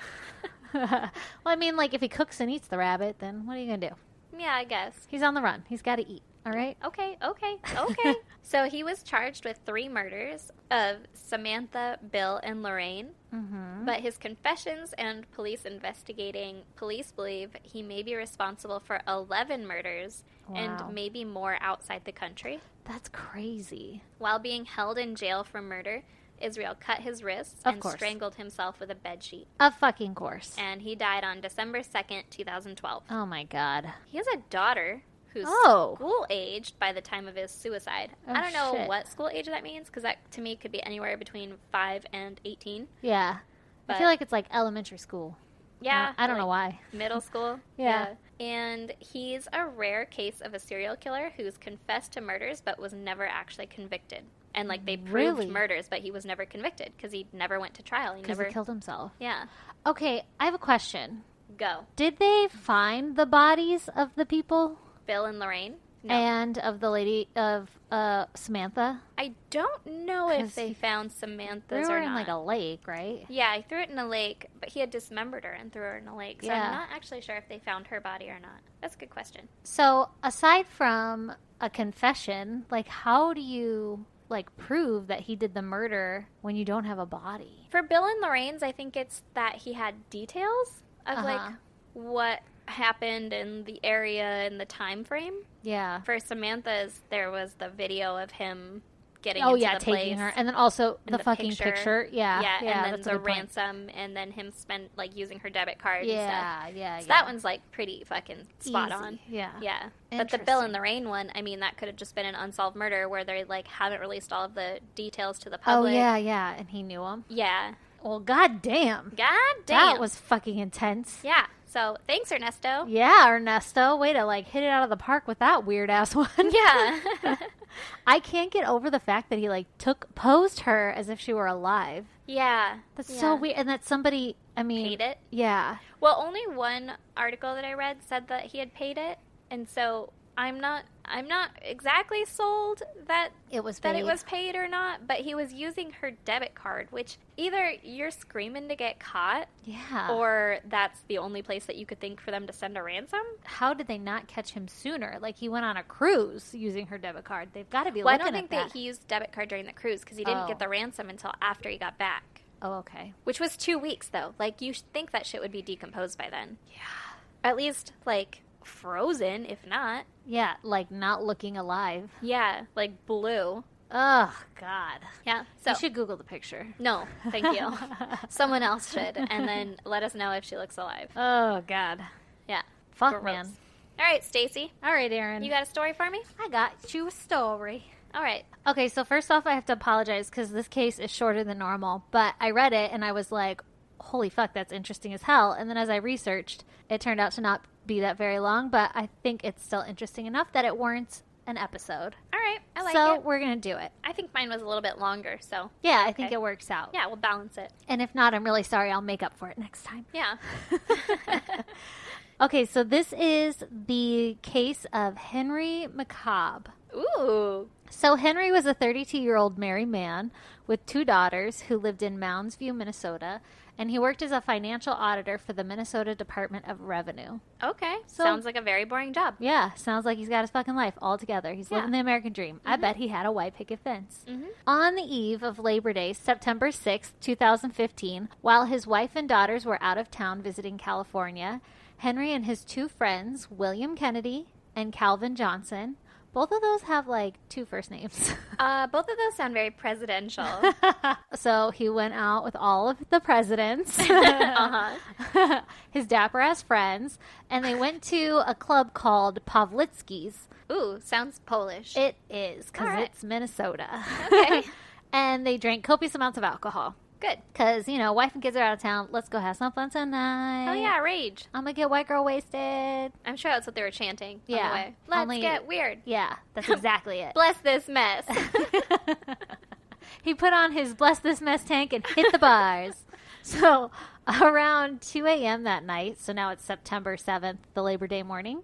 Well, I mean, like, if he cooks and eats the rabbit, then what are you going to do? Yeah, I guess. He's on the run. He's got to eat. All right? Okay. So he was charged with 3 murders of Samantha, Bill, and Lorraine. Mm-hmm. But his confessions and police believe he may be responsible for 11 murders and maybe more outside the country. That's crazy. While being held in jail for murder, Israel cut his wrists and strangled himself with a bedsheet. Of fucking course. And he died on December 2nd, 2012. Oh my God. He has a daughter who's school-aged by the time of his suicide. Oh, I don't know what school age that means, because that, to me, could be anywhere between 5 and 18. Yeah. But I feel like it's like elementary school. Yeah. I don't know why. Middle school. Yeah. And he's a rare case of a serial killer who's confessed to murders but was never actually convicted. And, like, they proved murders, but he was never convicted because he never went to trial. He never killed himself. Yeah. Okay, I have a question. Go. Did they find the bodies of the people? Bill and Lorraine? No. And of the lady of Samantha? I don't know if they found Samantha's or not. They were in like a lake, right? Yeah, he threw it in a lake, but he had dismembered her and threw her in a lake. So I'm not actually sure if they found her body or not. That's a good question. So aside from a confession, like how do you like prove that he did the murder when you don't have a body? For Bill and Lorraine's, I think it's that he had details of like what happened in the area and the time frame. Yeah. For Samantha's, there was the video of him getting into the taking place, her, and then also the fucking picture. Yeah, and then the ransom, and then him using her debit card and stuff. Yeah. So that one's like pretty fucking spot on. Yeah. But the Bill and Lorraine one, I mean, that could have just been an unsolved murder where they like haven't released all of the details to the public. Oh yeah, and he knew him. Yeah. Well, goddamn. That was fucking intense. Yeah. So, thanks, Ernesto. Yeah, Ernesto. Way to, like, hit it out of the park with that weird-ass one. Yeah. I can't get over the fact that he, like, posed her as if she were alive. Yeah. That's so weird. And that somebody, I mean... paid it? Yeah. Well, only one article that I read said that he had paid it. And so, I'm not exactly sold that it was paid or not, but he was using her debit card, which either you're screaming to get caught, or that's the only place that you could think for them to send a ransom. How did they not catch him sooner? Like, he went on a cruise using her debit card. They've got to be looking at that. I don't think that he used debit card during the cruise because he didn't get the ransom until after he got back. Oh, okay. Which was 2 weeks, though. Like, you think that shit would be decomposed by then. Yeah. At least, like... frozen, if not. Yeah, like not looking alive. Yeah, like blue. Oh, God. Yeah. So you should Google the picture. No, thank you. Someone else should, and then let us know if she looks alive. Oh, God. Yeah. Fuck, man. All right, Stacy. All right, Erin. You got a story for me? I got you a story. All right. Okay, so first off, I have to apologize because this case is shorter than normal, but I read it and I was like, holy fuck, that's interesting as hell. And then as I researched, it turned out to not be that very long, but I think it's still interesting enough that it warrants an episode. All right, I like it. So we're going to do it. I think mine was a little bit longer, so. Yeah, I think it works out. Yeah, we'll balance it. And if not, I'm really sorry. I'll make up for it next time. Yeah. Okay, so this is the case of Henry McCobb. Ooh. So Henry was a 32-year-old married man with 2 daughters who lived in Mounds View, Minnesota, and he worked as a financial auditor for the Minnesota Department of Revenue. Okay. Sounds like a very boring job. Yeah, sounds like he's got his fucking life all together. He's living the American dream. Mm-hmm. I bet he had a white picket fence. Mm-hmm. On the eve of Labor Day, September 6th, 2015, while his wife and daughters were out of town visiting California, Henry and his 2 friends, William Kennedy and Calvin Johnson, Both of those have like 2 first names. Both of those sound very presidential. So he went out with all of the presidents, his dapper ass friends, and they went to a club called Pawlicki's. Ooh, sounds Polish. It is, because All right. it's Minnesota. Okay. And they drank copious amounts of alcohol. Good. Because, wife and kids are out of town. Let's go have some fun tonight. Oh, yeah, rage. I'm going to get white girl wasted. I'm sure that's what they were chanting on Yeah. the way. Let's Only- get weird. Yeah, that's exactly it. Bless this mess. He put on his Bless This Mess tank and hit the bars. So around 2 a.m. that night, so now it's September 7th, the Labor Day morning,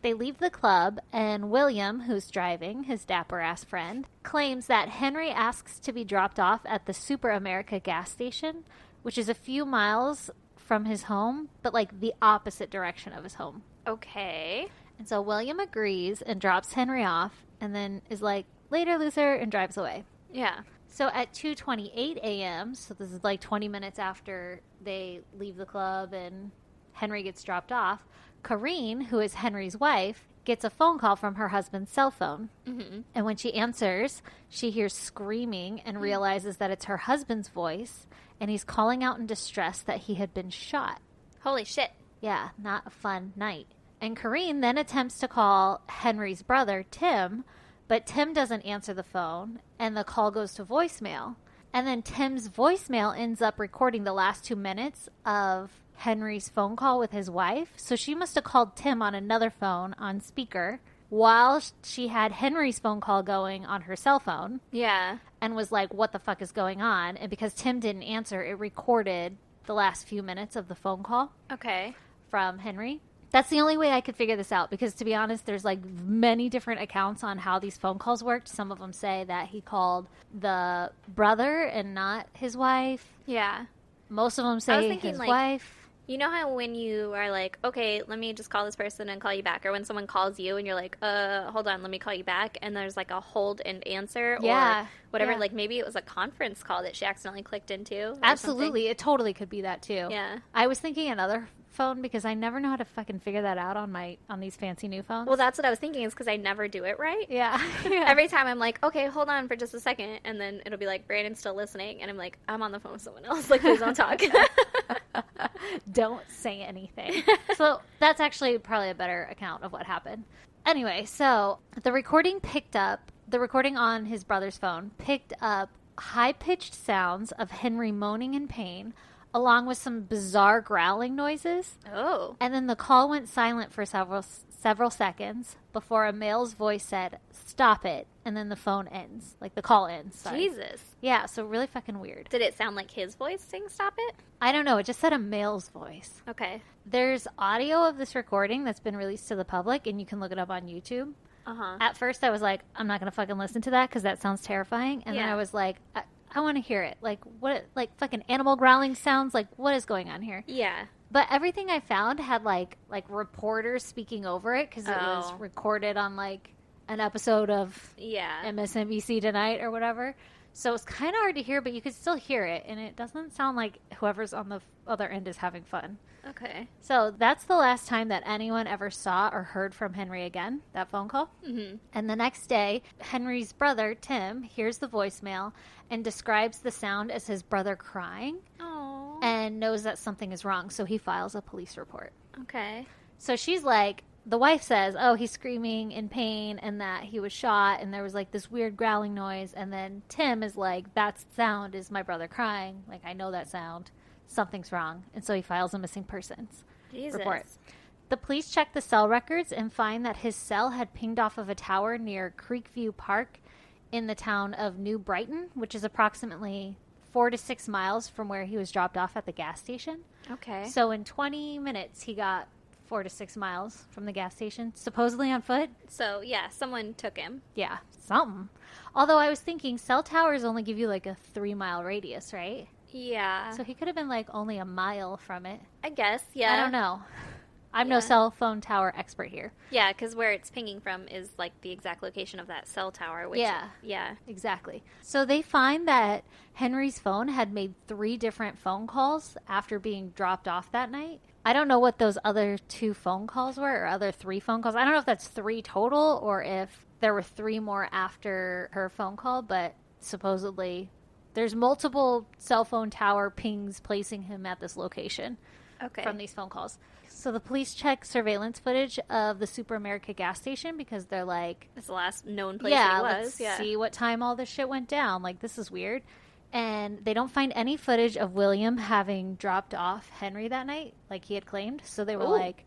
they leave the club, and William, who's driving, his dapper-ass friend, claims that Henry asks to be dropped off at the Super America gas station, which is a few miles from his home, but like the opposite direction of his home. Okay. And so William agrees and drops Henry off, and then is like, later, loser, and drives away. Yeah. So at 2:28 a.m., so this is like 20 minutes after they leave the club and Henry gets dropped off, Corrine, who is Henry's wife, gets a phone call from her husband's cell phone. Mm-hmm. And when she answers, she hears screaming and realizes that it's her husband's voice, and he's calling out in distress that he had been shot. Holy shit. Yeah, not a fun night. And Corrine then attempts to call Henry's brother, Tim, but Tim doesn't answer the phone, and the call goes to voicemail. And then Tim's voicemail ends up recording the last 2 minutes of Henry's phone call with his wife. So she must have called Tim on another phone on speaker while she had Henry's phone call going on her cell phone Yeah. and was like, what the fuck is going on? And because Tim didn't answer, it recorded the last few minutes of the phone call Okay. from Henry. That's the only way I could figure this out, because to be honest, there's like many different accounts on how these phone calls worked. Some of them say that he called the brother and not his wife. Yeah. Most of them I was say thinking, his like, wife. You know how when you are like, okay, let me just call this person and call you back, or when someone calls you and you're like, hold on, let me call you back, and there's like a hold and answer Yeah. or whatever, Yeah. like maybe it was a conference call that she accidentally clicked into. Or Absolutely. It totally could be that too. something. Yeah. I was thinking another phone because I never know how to fucking figure that out on these fancy new phones. Well, that's what I was thinking, is because I never do it right. yeah. Every time I'm like, okay, hold on for just a second, and then it'll be like, Brandon's still listening, and I'm like, I'm on the phone with someone else. Like, please don't talk. Don't say anything. So that's actually probably a better account of what happened. Anyway, so the recording on his brother's phone picked up high-pitched sounds of Henry moaning in pain, along with some bizarre growling noises. Oh. And then the call went silent for several seconds before a male's voice said, "Stop it," and then the phone ends. Like, the call ends. Sorry. Jesus. Yeah, so really fucking weird. Did it sound like his voice saying stop it? I don't know. It just said a male's voice. Okay. There's audio of this recording that's been released to the public, and you can look it up on YouTube. Uh-huh. At first, I was like, I'm not going to fucking listen to that because that sounds terrifying. And then Yeah. I was like, I want to hear it. Like, what, like fucking animal growling sounds? Like, what is going on here? Yeah. But everything I found had like reporters speaking over it because it was Oh. recorded on like an episode of Yeah. MSNBC Tonight or whatever. So it's kind of hard to hear, but you could still hear it. And it doesn't sound like whoever's on the other end is having fun. Okay. So that's the last time that anyone ever saw or heard from Henry again, that phone call. Mm-hmm. And the next day, Henry's brother, Tim, hears the voicemail and describes the sound as his brother crying Oh. and knows that something is wrong. So he files a police report. Okay. So she's like, the wife says, oh, he's screaming in pain and that he was shot and there was like this weird growling noise. And then Tim is like, that sound is my brother crying. Like, I know that sound. Something's wrong. And so he files a missing persons Jesus. report. The police check the cell records and find that his cell had pinged off of a tower near Creekview Park in the town of New Brighton, which is approximately 4 to 6 miles from where he was dropped off at the gas station. Okay. So in 20 minutes, he got 4 to 6 miles from the gas station, supposedly on foot. So, yeah, someone took him. Yeah, something. Although I was thinking cell towers only give you like a 3-mile radius, right? Yeah. So he could have been like only a mile from it. I guess, yeah. I don't know. I'm no Yeah. cell phone tower expert here. Yeah, because where it's pinging from is like the exact location of that cell tower. Which, Yeah. Yeah. Exactly. So they find that Henry's phone had made 3 different phone calls after being dropped off that night. I don't know what those other 2 phone calls were or other 3 phone calls. I don't know if that's 3 total or if there were 3 more after her phone call, but supposedly there's multiple cell phone tower pings placing him at this location from these phone calls. So the police check surveillance footage of the Super America gas station because they're like, it's the last known place he was. Let's see what time all this shit went down. Like, this is weird. And they don't find any footage of William having dropped off Henry that night, like he had claimed. So they were like,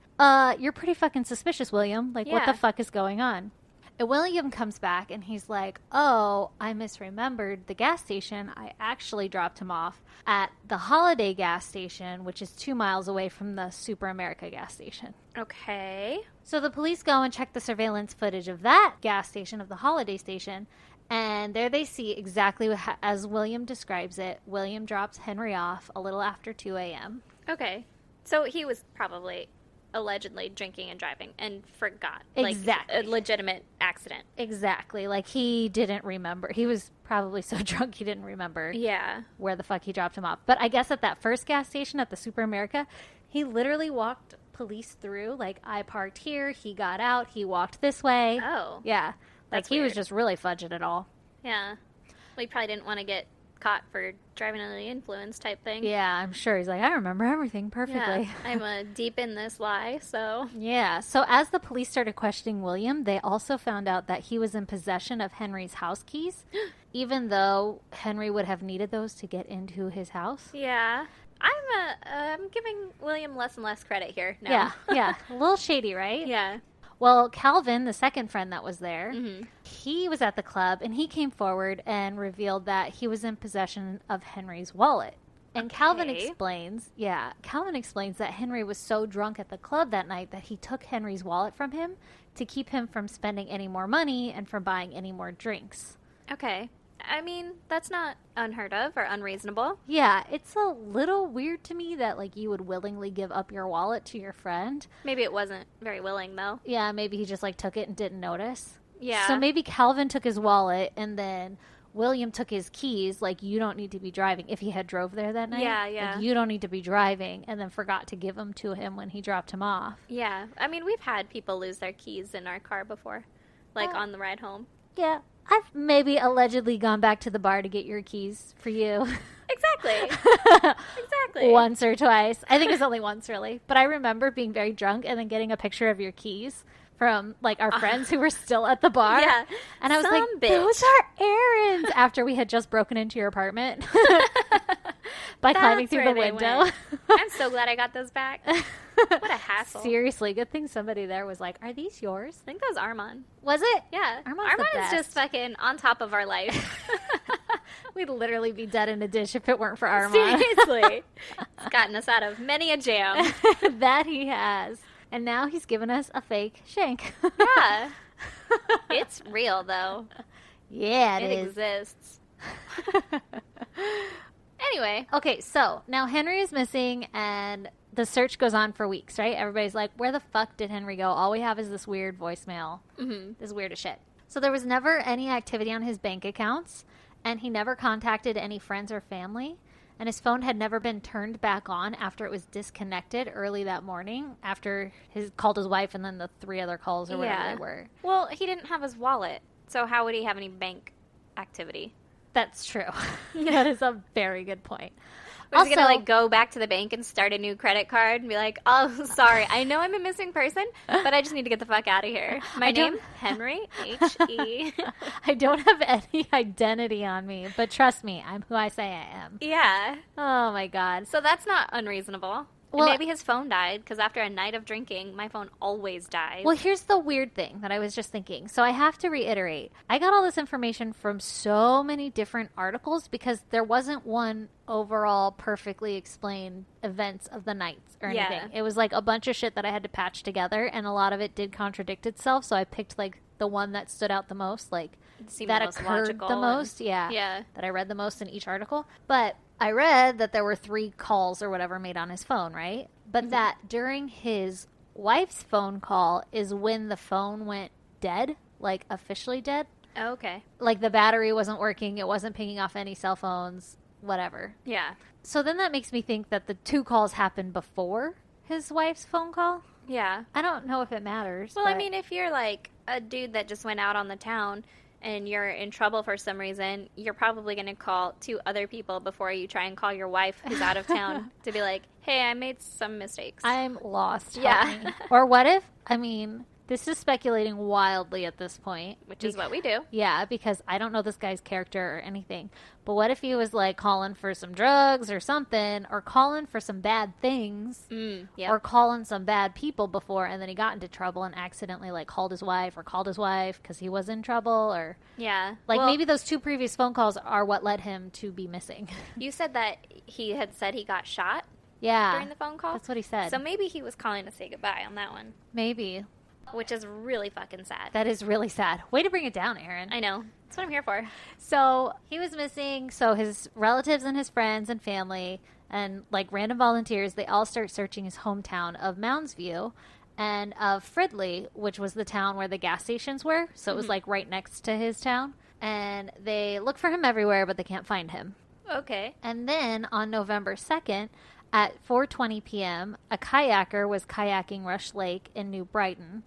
you're pretty fucking suspicious, William. Like, what the fuck is going on? And William comes back and he's like, oh, I misremembered the gas station. I actually dropped him off at the Holiday gas station, which is 2 miles away from the Super America gas station. Okay. So the police go and check the surveillance footage of that gas station, of the Holiday station, and there they see exactly as William describes it. William drops Henry off a little after 2 a.m. Okay. So he was probably allegedly drinking and driving and forgot. Exactly. Like a legitimate accident. Exactly. Like, he didn't remember. He was probably so drunk he didn't remember where the fuck he dropped him off. But I guess at that first gas station at the Super America, he literally walked police through. Like, I parked here, he got out, he walked this way. Oh. Yeah. Like, That's he was weird. just really fudging it all. Yeah. Well, he probably didn't want to get caught for driving under the influence type thing. Yeah, I'm sure. He's like, I remember everything perfectly. Yeah, I'm deep in this lie, so. Yeah. So as the police started questioning William, they also found out that he was in possession of Henry's house keys, even though Henry would have needed those to get into his house. Yeah. I'm giving William less and less credit here now. Yeah. A little shady, right? Yeah. Well, Calvin, the second friend that was there, he was at the club, and he came forward and revealed that he was in possession of Henry's wallet. And Calvin explains that Henry was so drunk at the club that night that he took Henry's wallet from him to keep him from spending any more money and from buying any more drinks. Okay. I mean, that's not unheard of or unreasonable. Yeah, it's a little weird to me that, like, you would willingly give up your wallet to your friend. Maybe it wasn't very willing, though. Yeah, maybe he just, like, took it and didn't notice. Yeah. So maybe Calvin took his wallet and then William took his keys. Like, you don't need to be driving. If he had drove there that night. Yeah. Like, you don't need to be driving, and then forgot to give them to him when he dropped him off. Yeah. I mean, we've had people lose their keys in our car before, like on the ride home. Yeah. I've maybe allegedly gone back to the bar to get your keys for you. Exactly. Exactly. Once or twice. I think it's only once, really. But I remember being very drunk and then getting a picture of your keys from, like, our friends who were still at the bar. Yeah. And I was like, bitch. those are errands, after we had just broken into your apartment by climbing through the window. I'm so glad I got those back. What a hassle. Seriously, good thing somebody there was like, are these yours? I think that was Armand. Was it? Yeah. Armand's the is best. just fucking on top of our life. We'd literally be dead in a dish if it weren't for Armand. Seriously. It's gotten us out of many a jam. That he has. And now he's given us a fake shank. Yeah. It's real, though. Yeah, It is. exists. Anyway. Okay, so now Henry is missing and the search goes on for weeks, right? Everybody's like, where the fuck did Henry go? All we have is this weird voicemail. This weird as shit. So there was never any activity on his bank accounts, and he never contacted any friends or family, and his phone had never been turned back on after it was disconnected early that morning, after he called his wife and then the 3 other calls or whatever they were. Well, he didn't have his wallet, so how would he have any bank activity? That's true. That is a very good point. Was he going to, go back to the bank and start a new credit card and be like, oh, sorry, I know I'm a missing person, but I just need to get the fuck out of here. My name, Henry, H-E. I don't have any identity on me, but trust me, I'm who I say I am. Yeah. Oh, my God. So that's not unreasonable. Well, maybe his phone died, because after a night of drinking, my phone always dies. Well, here's the weird thing that I was just thinking. So I have to reiterate. I got all this information from so many different articles because there wasn't one overall perfectly explained events of the nights or anything. Yeah. It was like a bunch of shit that I had to patch together, and a lot of it did contradict itself. So I picked like the one that stood out the most, like that occurred the most. Yeah. That I read the most in each article. But I read that there were 3 calls or whatever made on his phone, right? But that during his wife's phone call is when the phone went dead, like officially dead. Oh, okay. Like the battery wasn't working, it wasn't pinging off any cell phones, whatever. Yeah. So then that makes me think that the 2 calls happened before his wife's phone call? Yeah. I don't know if it matters. Well, but... I mean, if you're like a dude that just went out on the town and you're in trouble for some reason, you're probably going to call 2 other people before you try and call your wife who's out of town to be like, hey, I made some mistakes. I'm lost. Yeah. Help me. Or what if, I mean, this is speculating wildly at this point. Which is what we do. Yeah, because I don't know this guy's character or anything. But what if he was like calling for some drugs or something, or calling for some bad things, or calling some bad people before, and then he got into trouble and accidentally like called his wife because he was in trouble, or like maybe those 2 previous phone calls are what led him to be missing. You said that he had said he got shot during the phone call? That's what he said. So maybe he was calling to say goodbye on that one. Maybe. Which is really fucking sad. That is really sad. Way to bring it down, Aaron. I know. That's what I'm here for. So he was missing. So his relatives and his friends and family and like random volunteers, they all start searching his hometown of Mounds View and of Fridley, which was the town where the gas stations were. So it was like right next to his town. And they look for him everywhere, but they can't find him. Okay. And then on November 2nd, at 4:20 p.m., a kayaker was kayaking Rush Lake in New Brighton,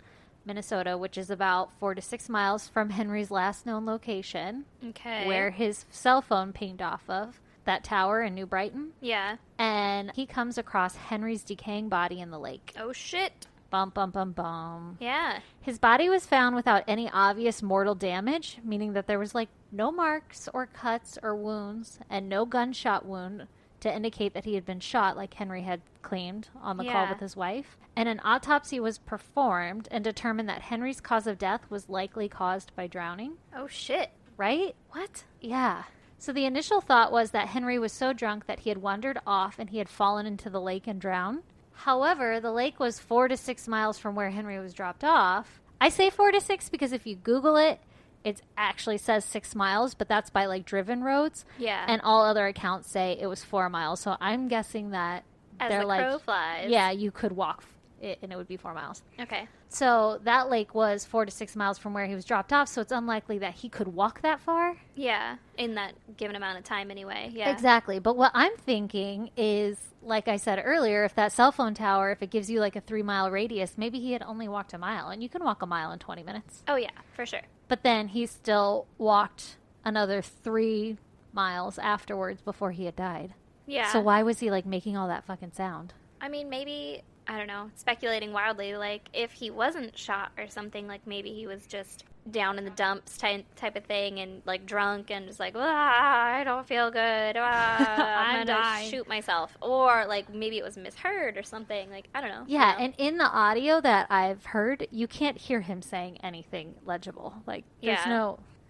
Minnesota, which is about 4 to 6 miles from Henry's last known location. Okay. Where his cell phone pinged off of, that tower in New Brighton. Yeah. And he comes across Henry's decaying body in the lake. Oh, shit. Bum, bum, bum, bum. Yeah. His body was found without any obvious mortal damage, meaning that there was like no marks or cuts or wounds and no gunshot wound to indicate that he had been shot like Henry had claimed on the call with his wife. And an autopsy was performed and determined that Henry's cause of death was likely caused by drowning. Oh, shit. Right? What? Yeah. So the initial thought was that Henry was so drunk that he had wandered off and he had fallen into the lake and drowned. However, the lake was 4 to 6 miles from where Henry was dropped off. I say 4 to 6 because if you Google it, it actually says 6 miles, but that's by like driven roads. Yeah. And all other accounts say it was 4 miles. So I'm guessing that as they're the like, crow flies. yeah, you could walk it and it would be 4 miles. Okay. So that lake was 4 to 6 miles from where he was dropped off. So it's unlikely that he could walk that far. Yeah. In that given amount of time anyway. Yeah. Exactly. But what I'm thinking is, like I said earlier, if that cell phone tower, if it gives you like a 3-mile radius, maybe he had only walked a mile, and you can walk a mile in 20 minutes. Oh, yeah, for sure. But then he still walked another 3 miles afterwards before he had died. Yeah. So why was he like making all that fucking sound? I mean, maybe, I don't know, speculating wildly, like if he wasn't shot or something, like maybe he was just down in the dumps type of thing and like drunk and just like, I don't feel good. I'm gonna shoot myself. Or like maybe it was misheard or something. Like, I don't know. Yeah, you know? and in the audio that I've heard, you can't hear him saying anything legible. Like, there's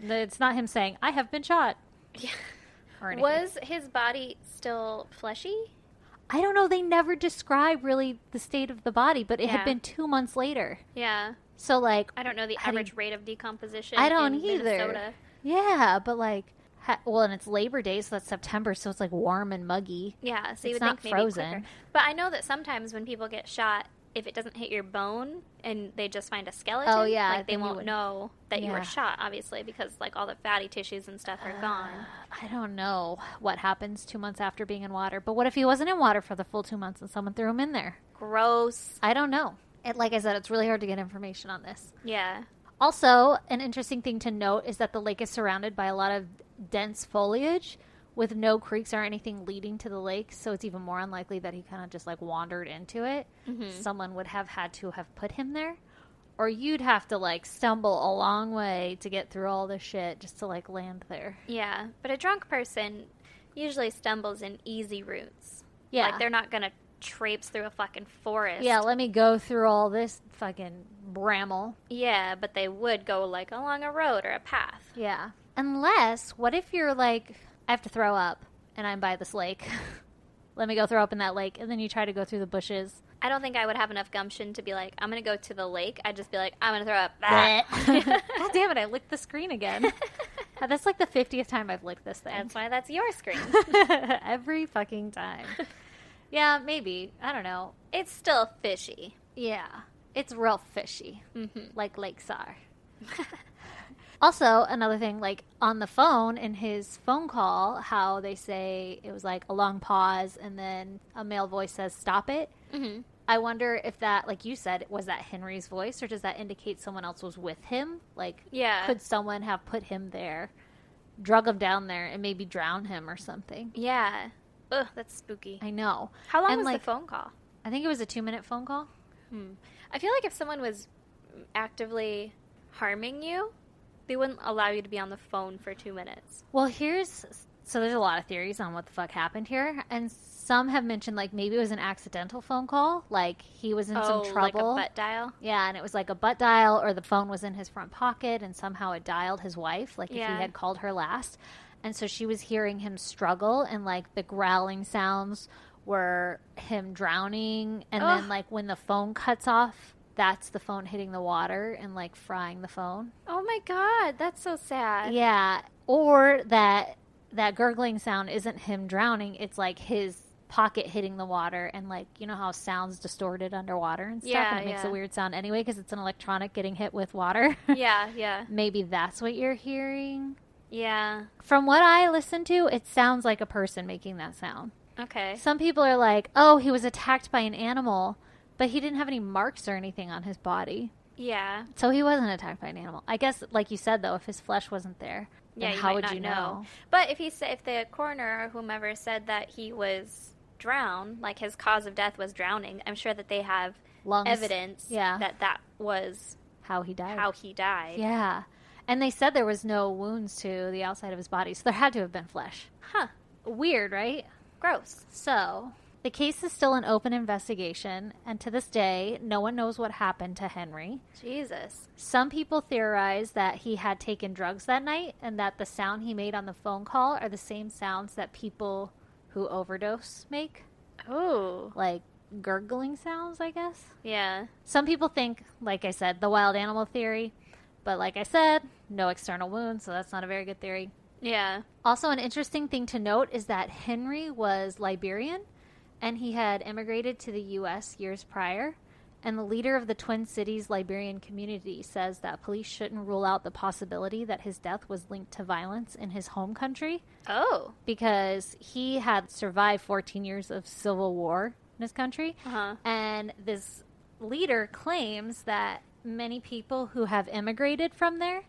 it's not him saying, I have been shot. Yeah. Or anything. Was his body still fleshy? I don't know. They never describe really the state of the body, but it had been 2 months later. Yeah. So, like... I don't know the average rate of decomposition I don't in either. Minnesota. Yeah, but, like... well, and it's Labor Day, so that's September, so it's, like, warm and muggy. Yeah, so you it's would not think maybe frozen. quicker. But I know that sometimes when people get shot, if it doesn't hit your bone and they just find a skeleton, like, they won't know that you were shot, obviously, because, like, all the fatty tissues and stuff are gone. I don't know what happens 2 months after being in water, but what if he wasn't in water for the full 2 months and someone threw him in there? Gross. I don't know. Like I said, it's really hard to get information on this. Yeah. Also, an interesting thing to note is that the lake is surrounded by a lot of dense foliage with no creeks or anything leading to the lake, so it's even more unlikely that he kind of just like wandered into it. Mm-hmm. Someone would have had to have put him there, or you'd have to like stumble a long way to get through all this shit just to like land there. Yeah, but a drunk person usually stumbles in easy routes. Yeah. Like they're not going to traipse through a fucking forest. Yeah, let me go through all this fucking bramble. Yeah, but they would go like along a road or a path. Yeah. Unless, what if you're like, I have to throw up and I'm by this lake. Let me go throw up in that lake. And then you try to go through the bushes. I don't think I would have enough gumption to be like, I'm going to go to the lake. I'd just be like, I'm going to throw up. God damn it, I licked the screen again. That's like the 50th time I've licked this thing. That's why that's your screen. Every fucking time. Yeah, maybe. I don't know. It's still fishy. Yeah. It's real fishy. Mm-hmm. Like lakes are. Also, another thing, like on the phone, in his phone call, how they say it was like a long pause and then a male voice says, stop it. Mm-hmm. I wonder if that, like you said, was that Henry's voice, or does that indicate someone else was with him? Like, Yeah. could someone have put him there, drug him down there, and maybe drown him or something? Yeah. Ugh, that's spooky. I know. How long And, was like, the phone call? I think it was a 2-minute phone call. I feel like if someone was actively harming you, they wouldn't allow you to be on the phone for 2 minutes. Well, so there's a lot of theories on what the fuck happened here, and some have mentioned like maybe it was an accidental phone call, like he was in some trouble. Like a butt dial? Yeah, and it was like a butt dial, or the phone was in his front pocket and somehow it dialed his wife, like if he had called her last. And so she was hearing him struggle, and like the growling sounds were him drowning, and then like when the phone cuts off, that's the phone hitting the water and like frying the phone. Oh my god, that's so sad. Yeah, or that gurgling sound isn't him drowning, it's like his pocket hitting the water, and like, you know how sound's distorted underwater and stuff, and it makes a weird sound anyway because it's an electronic getting hit with water. Yeah. Maybe that's what you're hearing. Yeah. From what I listened to, it sounds like a person making that sound. Okay. Some people are like, oh, he was attacked by an animal, but he didn't have any marks or anything on his body. Yeah. So he wasn't attacked by an animal. I guess, like you said, though, if his flesh wasn't there, then how would you know? But if the coroner or whomever said that he was drowned, like his cause of death was drowning, I'm sure that they have Lungs. evidence that was How he died. Yeah. And they said there was no wounds to the outside of his body, so there had to have been flesh. Huh. Weird, right? Gross. So, the case is still an open investigation, and to this day, no one knows what happened to Henry. Jesus. Some people theorize that he had taken drugs that night, and that the sound he made on the phone call are the same sounds that people who overdose make. Oh. Like gurgling sounds, I guess. Yeah. Some people think, like I said, the wild animal theory, but like I said, no external wounds, so that's not a very good theory. Yeah. Also, an interesting thing to note is that Henry was Liberian, and he had immigrated to the U.S. years prior. And the leader of the Twin Cities Liberian community says that police shouldn't rule out the possibility that his death was linked to violence in his home country. Oh. Because he had survived 14 years of civil war in his country. Uh-huh. And this leader claims that many people who have immigrated from there,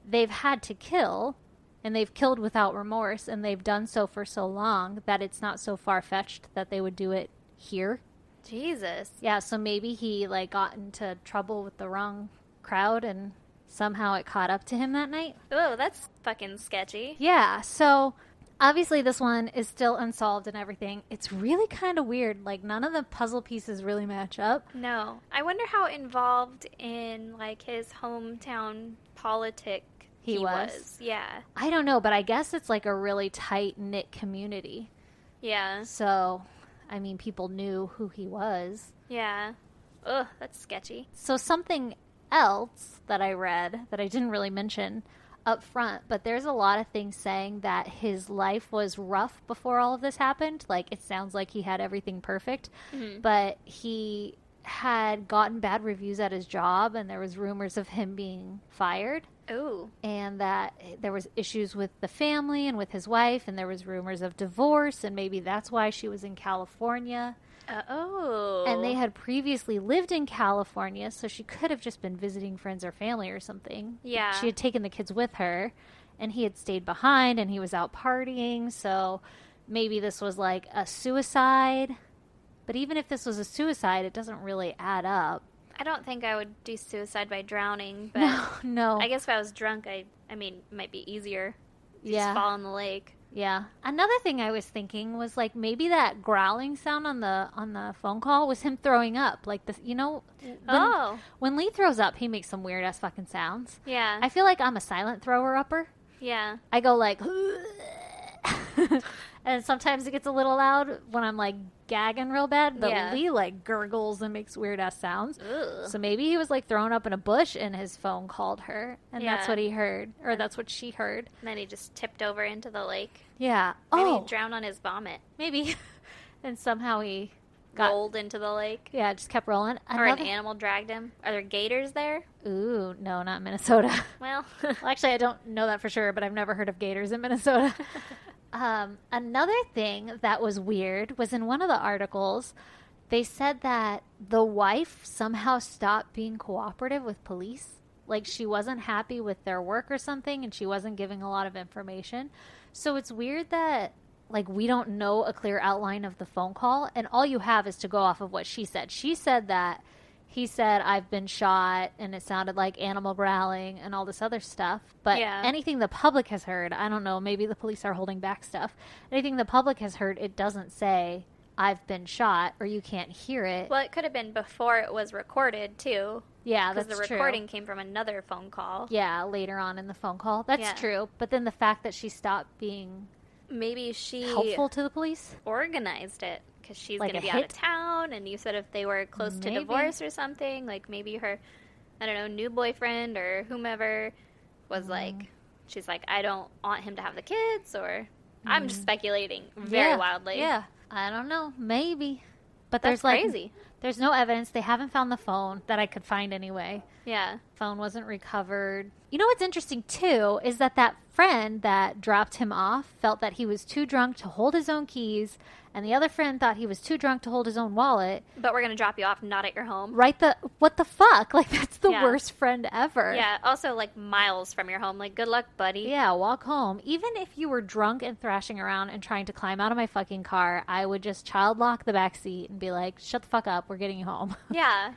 they've had to kill, and they've killed without remorse, and they've done so for so long that it's not so far-fetched that they would do it here. Jesus. Yeah, so maybe he like got into trouble with the wrong crowd and somehow it caught up to him that night. Oh, that's fucking sketchy. Yeah, so obviously this one is still unsolved and everything. It's really kind of weird. Like, none of the puzzle pieces really match up. No. I wonder how involved in like his hometown politic he was. Yeah. I don't know, but I guess it's like a really tight-knit community. Yeah. So, I mean, people knew who he was. Yeah. Ugh, that's sketchy. So something else that I read that I didn't really mention up front, but there's a lot of things saying that his life was rough before all of this happened. Like, it sounds like he had everything perfect, but he had gotten bad reviews at his job, and there was rumors of him being fired. Ooh. And that there was issues with the family and with his wife, and there was rumors of divorce, and maybe that's why she was in California. Oh. And they had previously lived in California, so she could have just been visiting friends or family or something. Yeah. She had taken the kids with her, and he had stayed behind, and he was out partying, so maybe this was like a suicide. But even if this was a suicide, it doesn't really add up. I don't think I would do suicide by drowning, but No. I guess if I was drunk, I mean, it might be easier. Yeah. Just fall in the lake. Yeah. Another thing I was thinking was like maybe that growling sound on the phone call was him throwing up. Like this, you know, when Lee throws up, he makes some weird ass fucking sounds. Yeah. I feel like I'm a silent thrower upper. Yeah. I go like and sometimes it gets a little loud when I'm like gagging real bad, but Lee like gurgles and makes weird ass sounds. Ugh. So maybe he was like thrown up in a bush and his phone called her, and that's what he heard, or that's what she heard. And then he just tipped over into the lake. Yeah. Maybe he drowned on his vomit. Maybe. And somehow he rolled into the lake. Yeah, just kept rolling. Or an animal dragged him. Are there gators there? Ooh, no, not Minnesota. Well, actually, I don't know that for sure, but I've never heard of gators in Minnesota. Another thing that was weird was in one of the articles, They said that the wife somehow stopped being cooperative with police. Like, she wasn't happy with their work or something, and she wasn't giving a lot of information. So it's weird that, like, we don't know a clear outline of the phone call, and all you have is to go off of what she said. She said that he said, I've been shot, and it sounded like animal growling and all this other stuff. But anything the public has heard, I don't know, maybe the police are holding back stuff. Anything the public has heard, it doesn't say, I've been shot, or you can't hear it. Well, it could have been before it was recorded, too. Yeah, that's true. Because the recording came from another phone call. Yeah, later on in the phone call. That's true. But then the fact that she stopped being maybe she helpful to the police? Organized it. Because she's Like going to be out of town, and you said if they were close to divorce or something, like maybe her, I don't know, new boyfriend or whomever was like, she's like, I don't want him to have the kids, or I'm just speculating very wildly. Yeah, I don't know, maybe. But That's there's crazy. There's no evidence. They haven't found the phone that I could find anyway. Yeah. Phone wasn't recovered. You know what's interesting, too, is that friend that dropped him off felt that he was too drunk to hold his own keys, and the other friend thought he was too drunk to hold his own wallet. But we're going to drop you off not at your home. Right? What the fuck? Like, that's the worst friend ever. Yeah, also, like, miles from your home. Like, good luck, buddy. Yeah, walk home. Even if you were drunk and thrashing around and trying to climb out of my fucking car, I would just child lock the back seat and be like, shut the fuck up, we're getting you home. Yeah.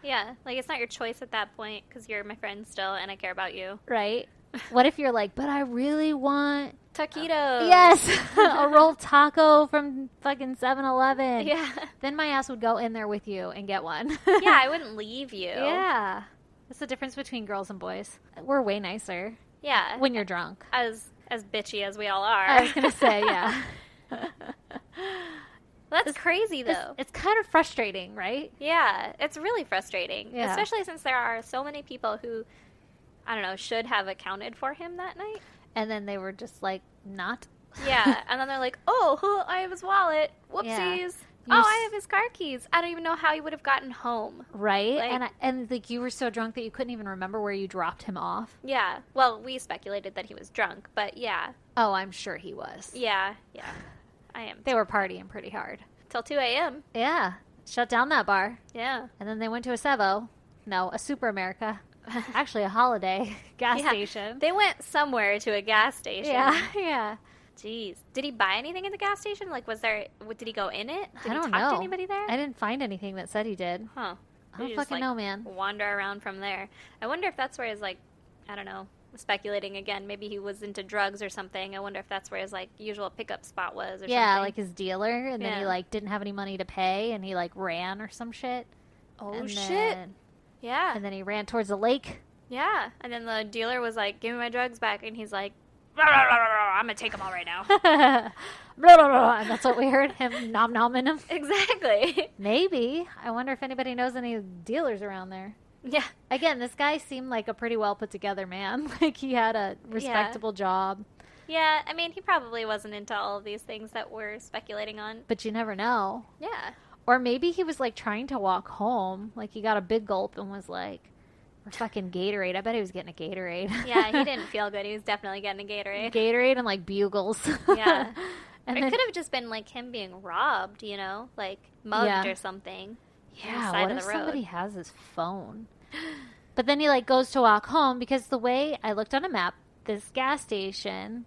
Like, it's not your choice at that point, because you're my friend still, and I care about you. Right? What if you're like, but I really want taquitos. Yes, a rolled taco from fucking 7-Eleven. Yeah. Then my ass would go in there with you and get one. Yeah, I wouldn't leave you. Yeah. That's the difference between girls and boys. We're way nicer. Yeah. When you're drunk. As bitchy as we all are. I was going to say, yeah. That's crazy, though. It's kind of frustrating, right? Yeah, it's really frustrating. Yeah. Especially since there are so many people who, I don't know, should have accounted for him that night. And then they were just like, not. Yeah, and then they're like, oh, I have his wallet. Whoopsies. Yeah. I have his car keys. I don't even know how he would have gotten home. Right? Like, and like you were so drunk that you couldn't even remember where you dropped him off. Yeah. Well, we speculated that he was drunk, but yeah. Oh, I'm sure he was. Yeah. I am. They were partying pretty hard. Till 2 a.m. Yeah. Shut down that bar. Yeah. And then they went to a Sevo. No, a Super America. Actually, a Holiday gas station. They went somewhere to a gas station. Yeah. Jeez. Did he buy anything at the gas station? Like, did he go in it? Did I don't he talk know. to anybody there? I didn't find anything that said he did. Huh. I don't fucking know, man. Wander around from there. I wonder if that's where his, like, I don't know, speculating again. Maybe he was into drugs or something. I wonder if that's where his, like, usual pickup spot was or something. Yeah, like his dealer. And then he, like, didn't have any money to pay. And he, like, ran or some shit. Oh, shit. Yeah. And then he ran towards the lake. Yeah. And then the dealer was like, give me my drugs back. And he's like, I'm going to take them all right now. And that's what we heard, him nom-nomming them. Exactly. Maybe. I wonder if anybody knows any dealers around there. Yeah. Again, this guy seemed like a pretty well put together man. Like he had a respectable job. Yeah, I mean, he probably wasn't into all of these things that we're speculating on. But you never know. Yeah. Or maybe he was like trying to walk home. Like he got a big gulp and was like, or fucking Gatorade. I bet he was getting a Gatorade. Yeah, he didn't feel good. He was definitely getting a Gatorade. Gatorade and like Bugles. Yeah. And it could have just been like him being robbed, you know, like mugged or something. Yeah, what if somebody has his phone? But then he like goes to walk home because the way I looked on a map, this gas station,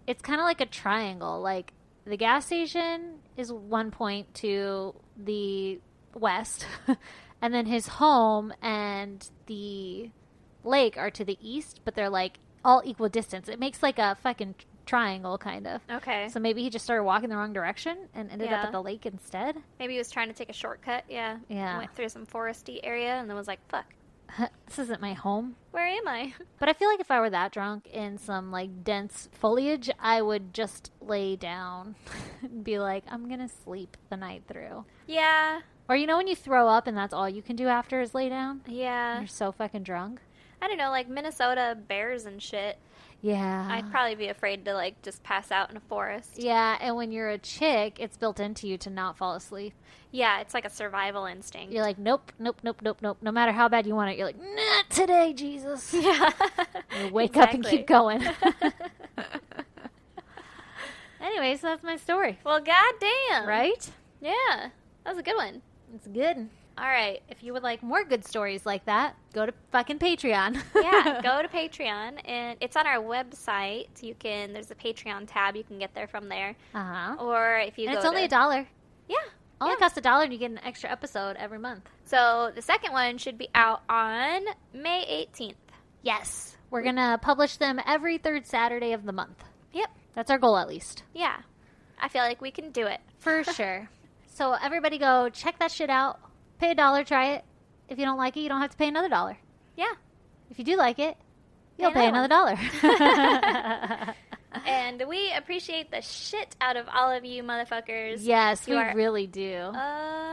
it's kind of like a triangle. Like the gas station is one point to the west, and then his home and the lake are to the east, but they're like all equal distance. It makes like a fucking triangle kind of. Okay. So maybe he just started walking the wrong direction and ended up at the lake instead. Maybe he was trying to take a shortcut. Yeah. Went through some foresty area and then was like, fuck. This isn't my home. Where am I? But I feel like if I were that drunk in some like dense foliage, I would just lay down and be like, I'm gonna sleep the night through. Yeah. Or you know when you throw up and that's all you can do after is lay down? Yeah. You're so fucking drunk. I don't know, like Minnesota bears and shit. Yeah. I'd probably be afraid to like just pass out in a forest. Yeah, and when you're a chick, it's built into you to not fall asleep. Yeah, it's like a survival instinct. You're like, nope. No matter how bad you want it, you're like, not today, Jesus. Yeah. You wake up and keep going. Anyway, so that's my story. Well, goddamn. Right? Yeah. That was a good one. It's good. All right. If you would like more good stories like that, go to fucking Patreon. Yeah, go to Patreon, and it's on our website. There's a Patreon tab. You can get there from there. Uh-huh. Or if you And go it's only to... $1. Yeah. Only costs $1 and you get an extra episode every month. So the second one should be out on May 18th. Yes. We're going to publish them every third Saturday of the month. Yep. That's our goal, at least. Yeah. I feel like we can do it. For sure. So everybody go check that shit out. Pay $1, try it. If you don't like it, you don't have to pay another $1. Yeah. If you do like it, you'll pay another $1. And we appreciate the shit out of all of you motherfuckers. Yes, You we are really do.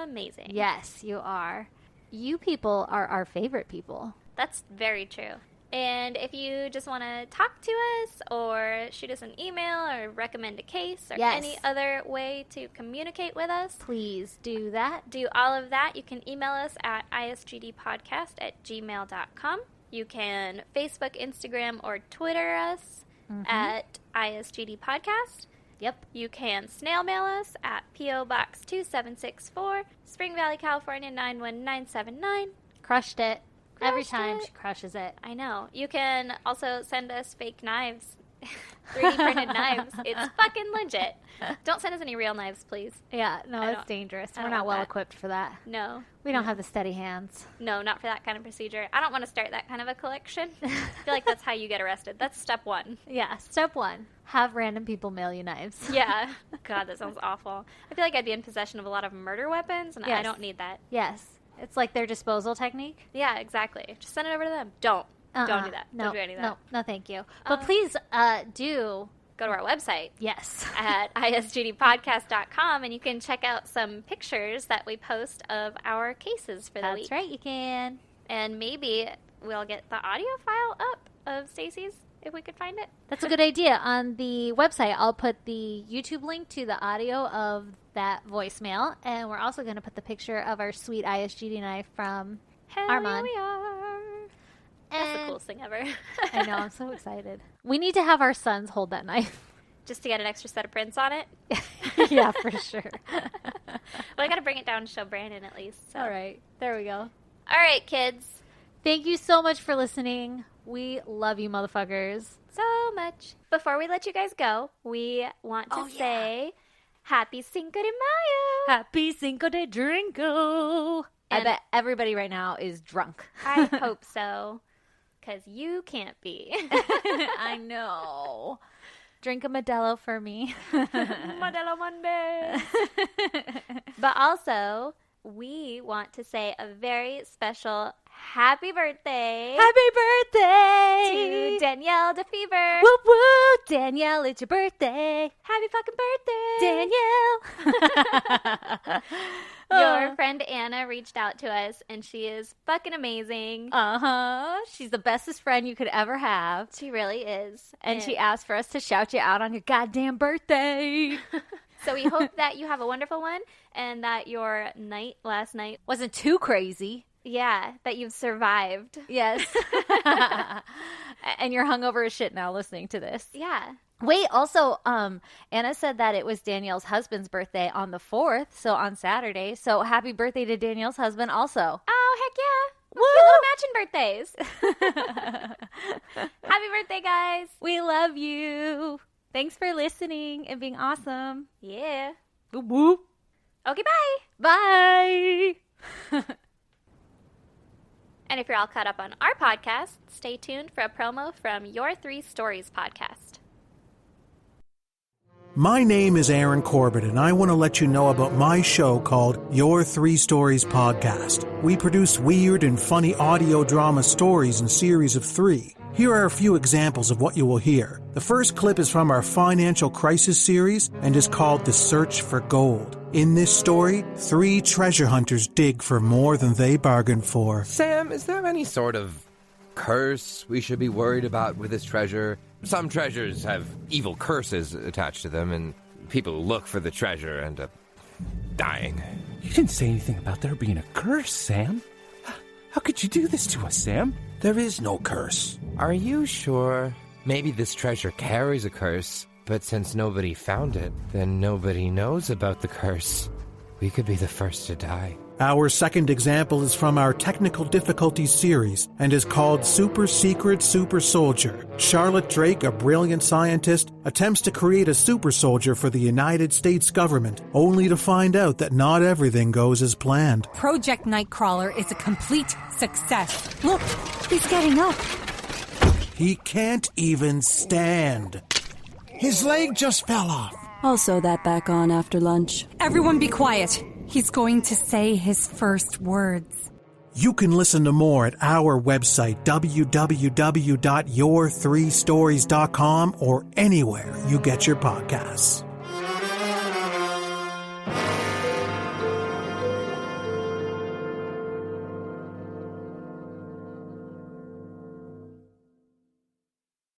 amazing. Yes, you are. You people are our favorite people. That's very true. And if you just want to talk to us or shoot us an email or recommend a case or Yes. any other way to communicate with us, Please do that. do all of that. You can email us at isgdpodcast@gmail.com. You can Facebook, Instagram, or Twitter us at ISGD Podcast. Yep. You can snail mail us at P.O. Box 2764, Spring Valley, California 91979. Crushed it. Every Crushed time it. she crushes it. I know. You can also send us fake knives. 3D printed knives. It's fucking legit. Don't send us any real knives, please. Yeah, no, I it's don't- dangerous. I We're don't not want well that. equipped for that. No. We don't have the steady hands. No, not for that kind of procedure. I don't want to start that kind of a collection. I feel like that's how you get arrested. That's step one. Yeah, step 1. Have random people mail you knives. Yeah. God, that sounds awful. I feel like I'd be in possession of a lot of murder weapons, and I Yes. don't need that. Yes. It's like their disposal technique. Yeah, exactly. Just send it over to them. Don't do that. No, Don't do any of that. No, thank you. But please do. Go to our website Yes. at isgdpodcast.com, and you can check out some pictures that we post of our cases for the That's week. right, you can. And maybe we'll get the audio file up of Stacy's if we could find it. That's a good idea. On the website, I'll put the YouTube link to the audio of that voicemail, and we're also going to put the picture of our sweet ISGD knife from Hell Armand. yeah, we are. That's the And- coolest thing ever. I know, I'm so excited. We need to have our sons hold that knife. Just to get an extra set of prints on it. Yeah, for sure. Well, I got to bring it down to show Brandon at least. So. All right, there we go. All right, kids. Thank you so much for listening. We love you, motherfuckers. So much. Before we let you guys go, we want to say Happy Cinco de Mayo. Happy Cinco de Drinko. I And- bet everybody right now is drunk. I hope so. Because you can't be. I know. Drink a Modelo for me. Modelo Monday. But also, we want to say a very special happy birthday Happy birthday to Danielle DeFever. Woo woo, Danielle, it's your birthday. Happy fucking birthday. Danielle. Your friend Anna reached out to us, and she is fucking amazing. She's the bestest friend you could ever have. She really is. And she asked for us to shout you out on your goddamn birthday. So we hope that you have a wonderful one, and that your night last night, Wasn't too crazy. yeah, that you've survived. Yes. And you're hungover as shit now listening to this. Yeah. Wait, also, Anna said that it was Danielle's husband's birthday on the 4th, so on Saturday. So happy birthday to Danielle's husband also. Oh, heck yeah. Woo! Cute little matching birthdays. Happy birthday, guys. We love you. Thanks for listening and being awesome. Yeah. Whoop whoop. Okay, bye. Bye. And if you're all caught up on our podcast, stay tuned for a promo from Your 3 Stories podcast. My name is Aaron Corbett, and I want to let you know about my show called Your 3 Stories Podcast. We produce weird and funny audio drama stories in series of 3. Here are a few examples of what you will hear. The first clip is from our financial crisis series and is called The Search for Gold. In this story, 3 treasure hunters dig for more than they bargained for. Sam, is there any sort of curse we should be worried about with this treasure? Some treasures have evil curses attached to them, and people look for the treasure end up dying. You didn't say anything about there being a curse, Sam. How could you do this to us, Sam? There is no curse. Are you sure? Maybe this treasure carries a curse, but since nobody found it, then nobody knows about the curse. We could be the first to die. Our second example is from our Technical Difficulties series and is called Super Secret Super Soldier. Charlotte Drake, a brilliant scientist, attempts to create a super soldier for the United States government, only to find out that not everything goes as planned. Project Nightcrawler is a complete success. Look, he's getting up. He can't even stand. His leg just fell off. I'll sew that back on after lunch. Everyone be quiet. He's going to say his first words. You can listen to more at our website, www.your3stories.com, or anywhere you get your podcasts.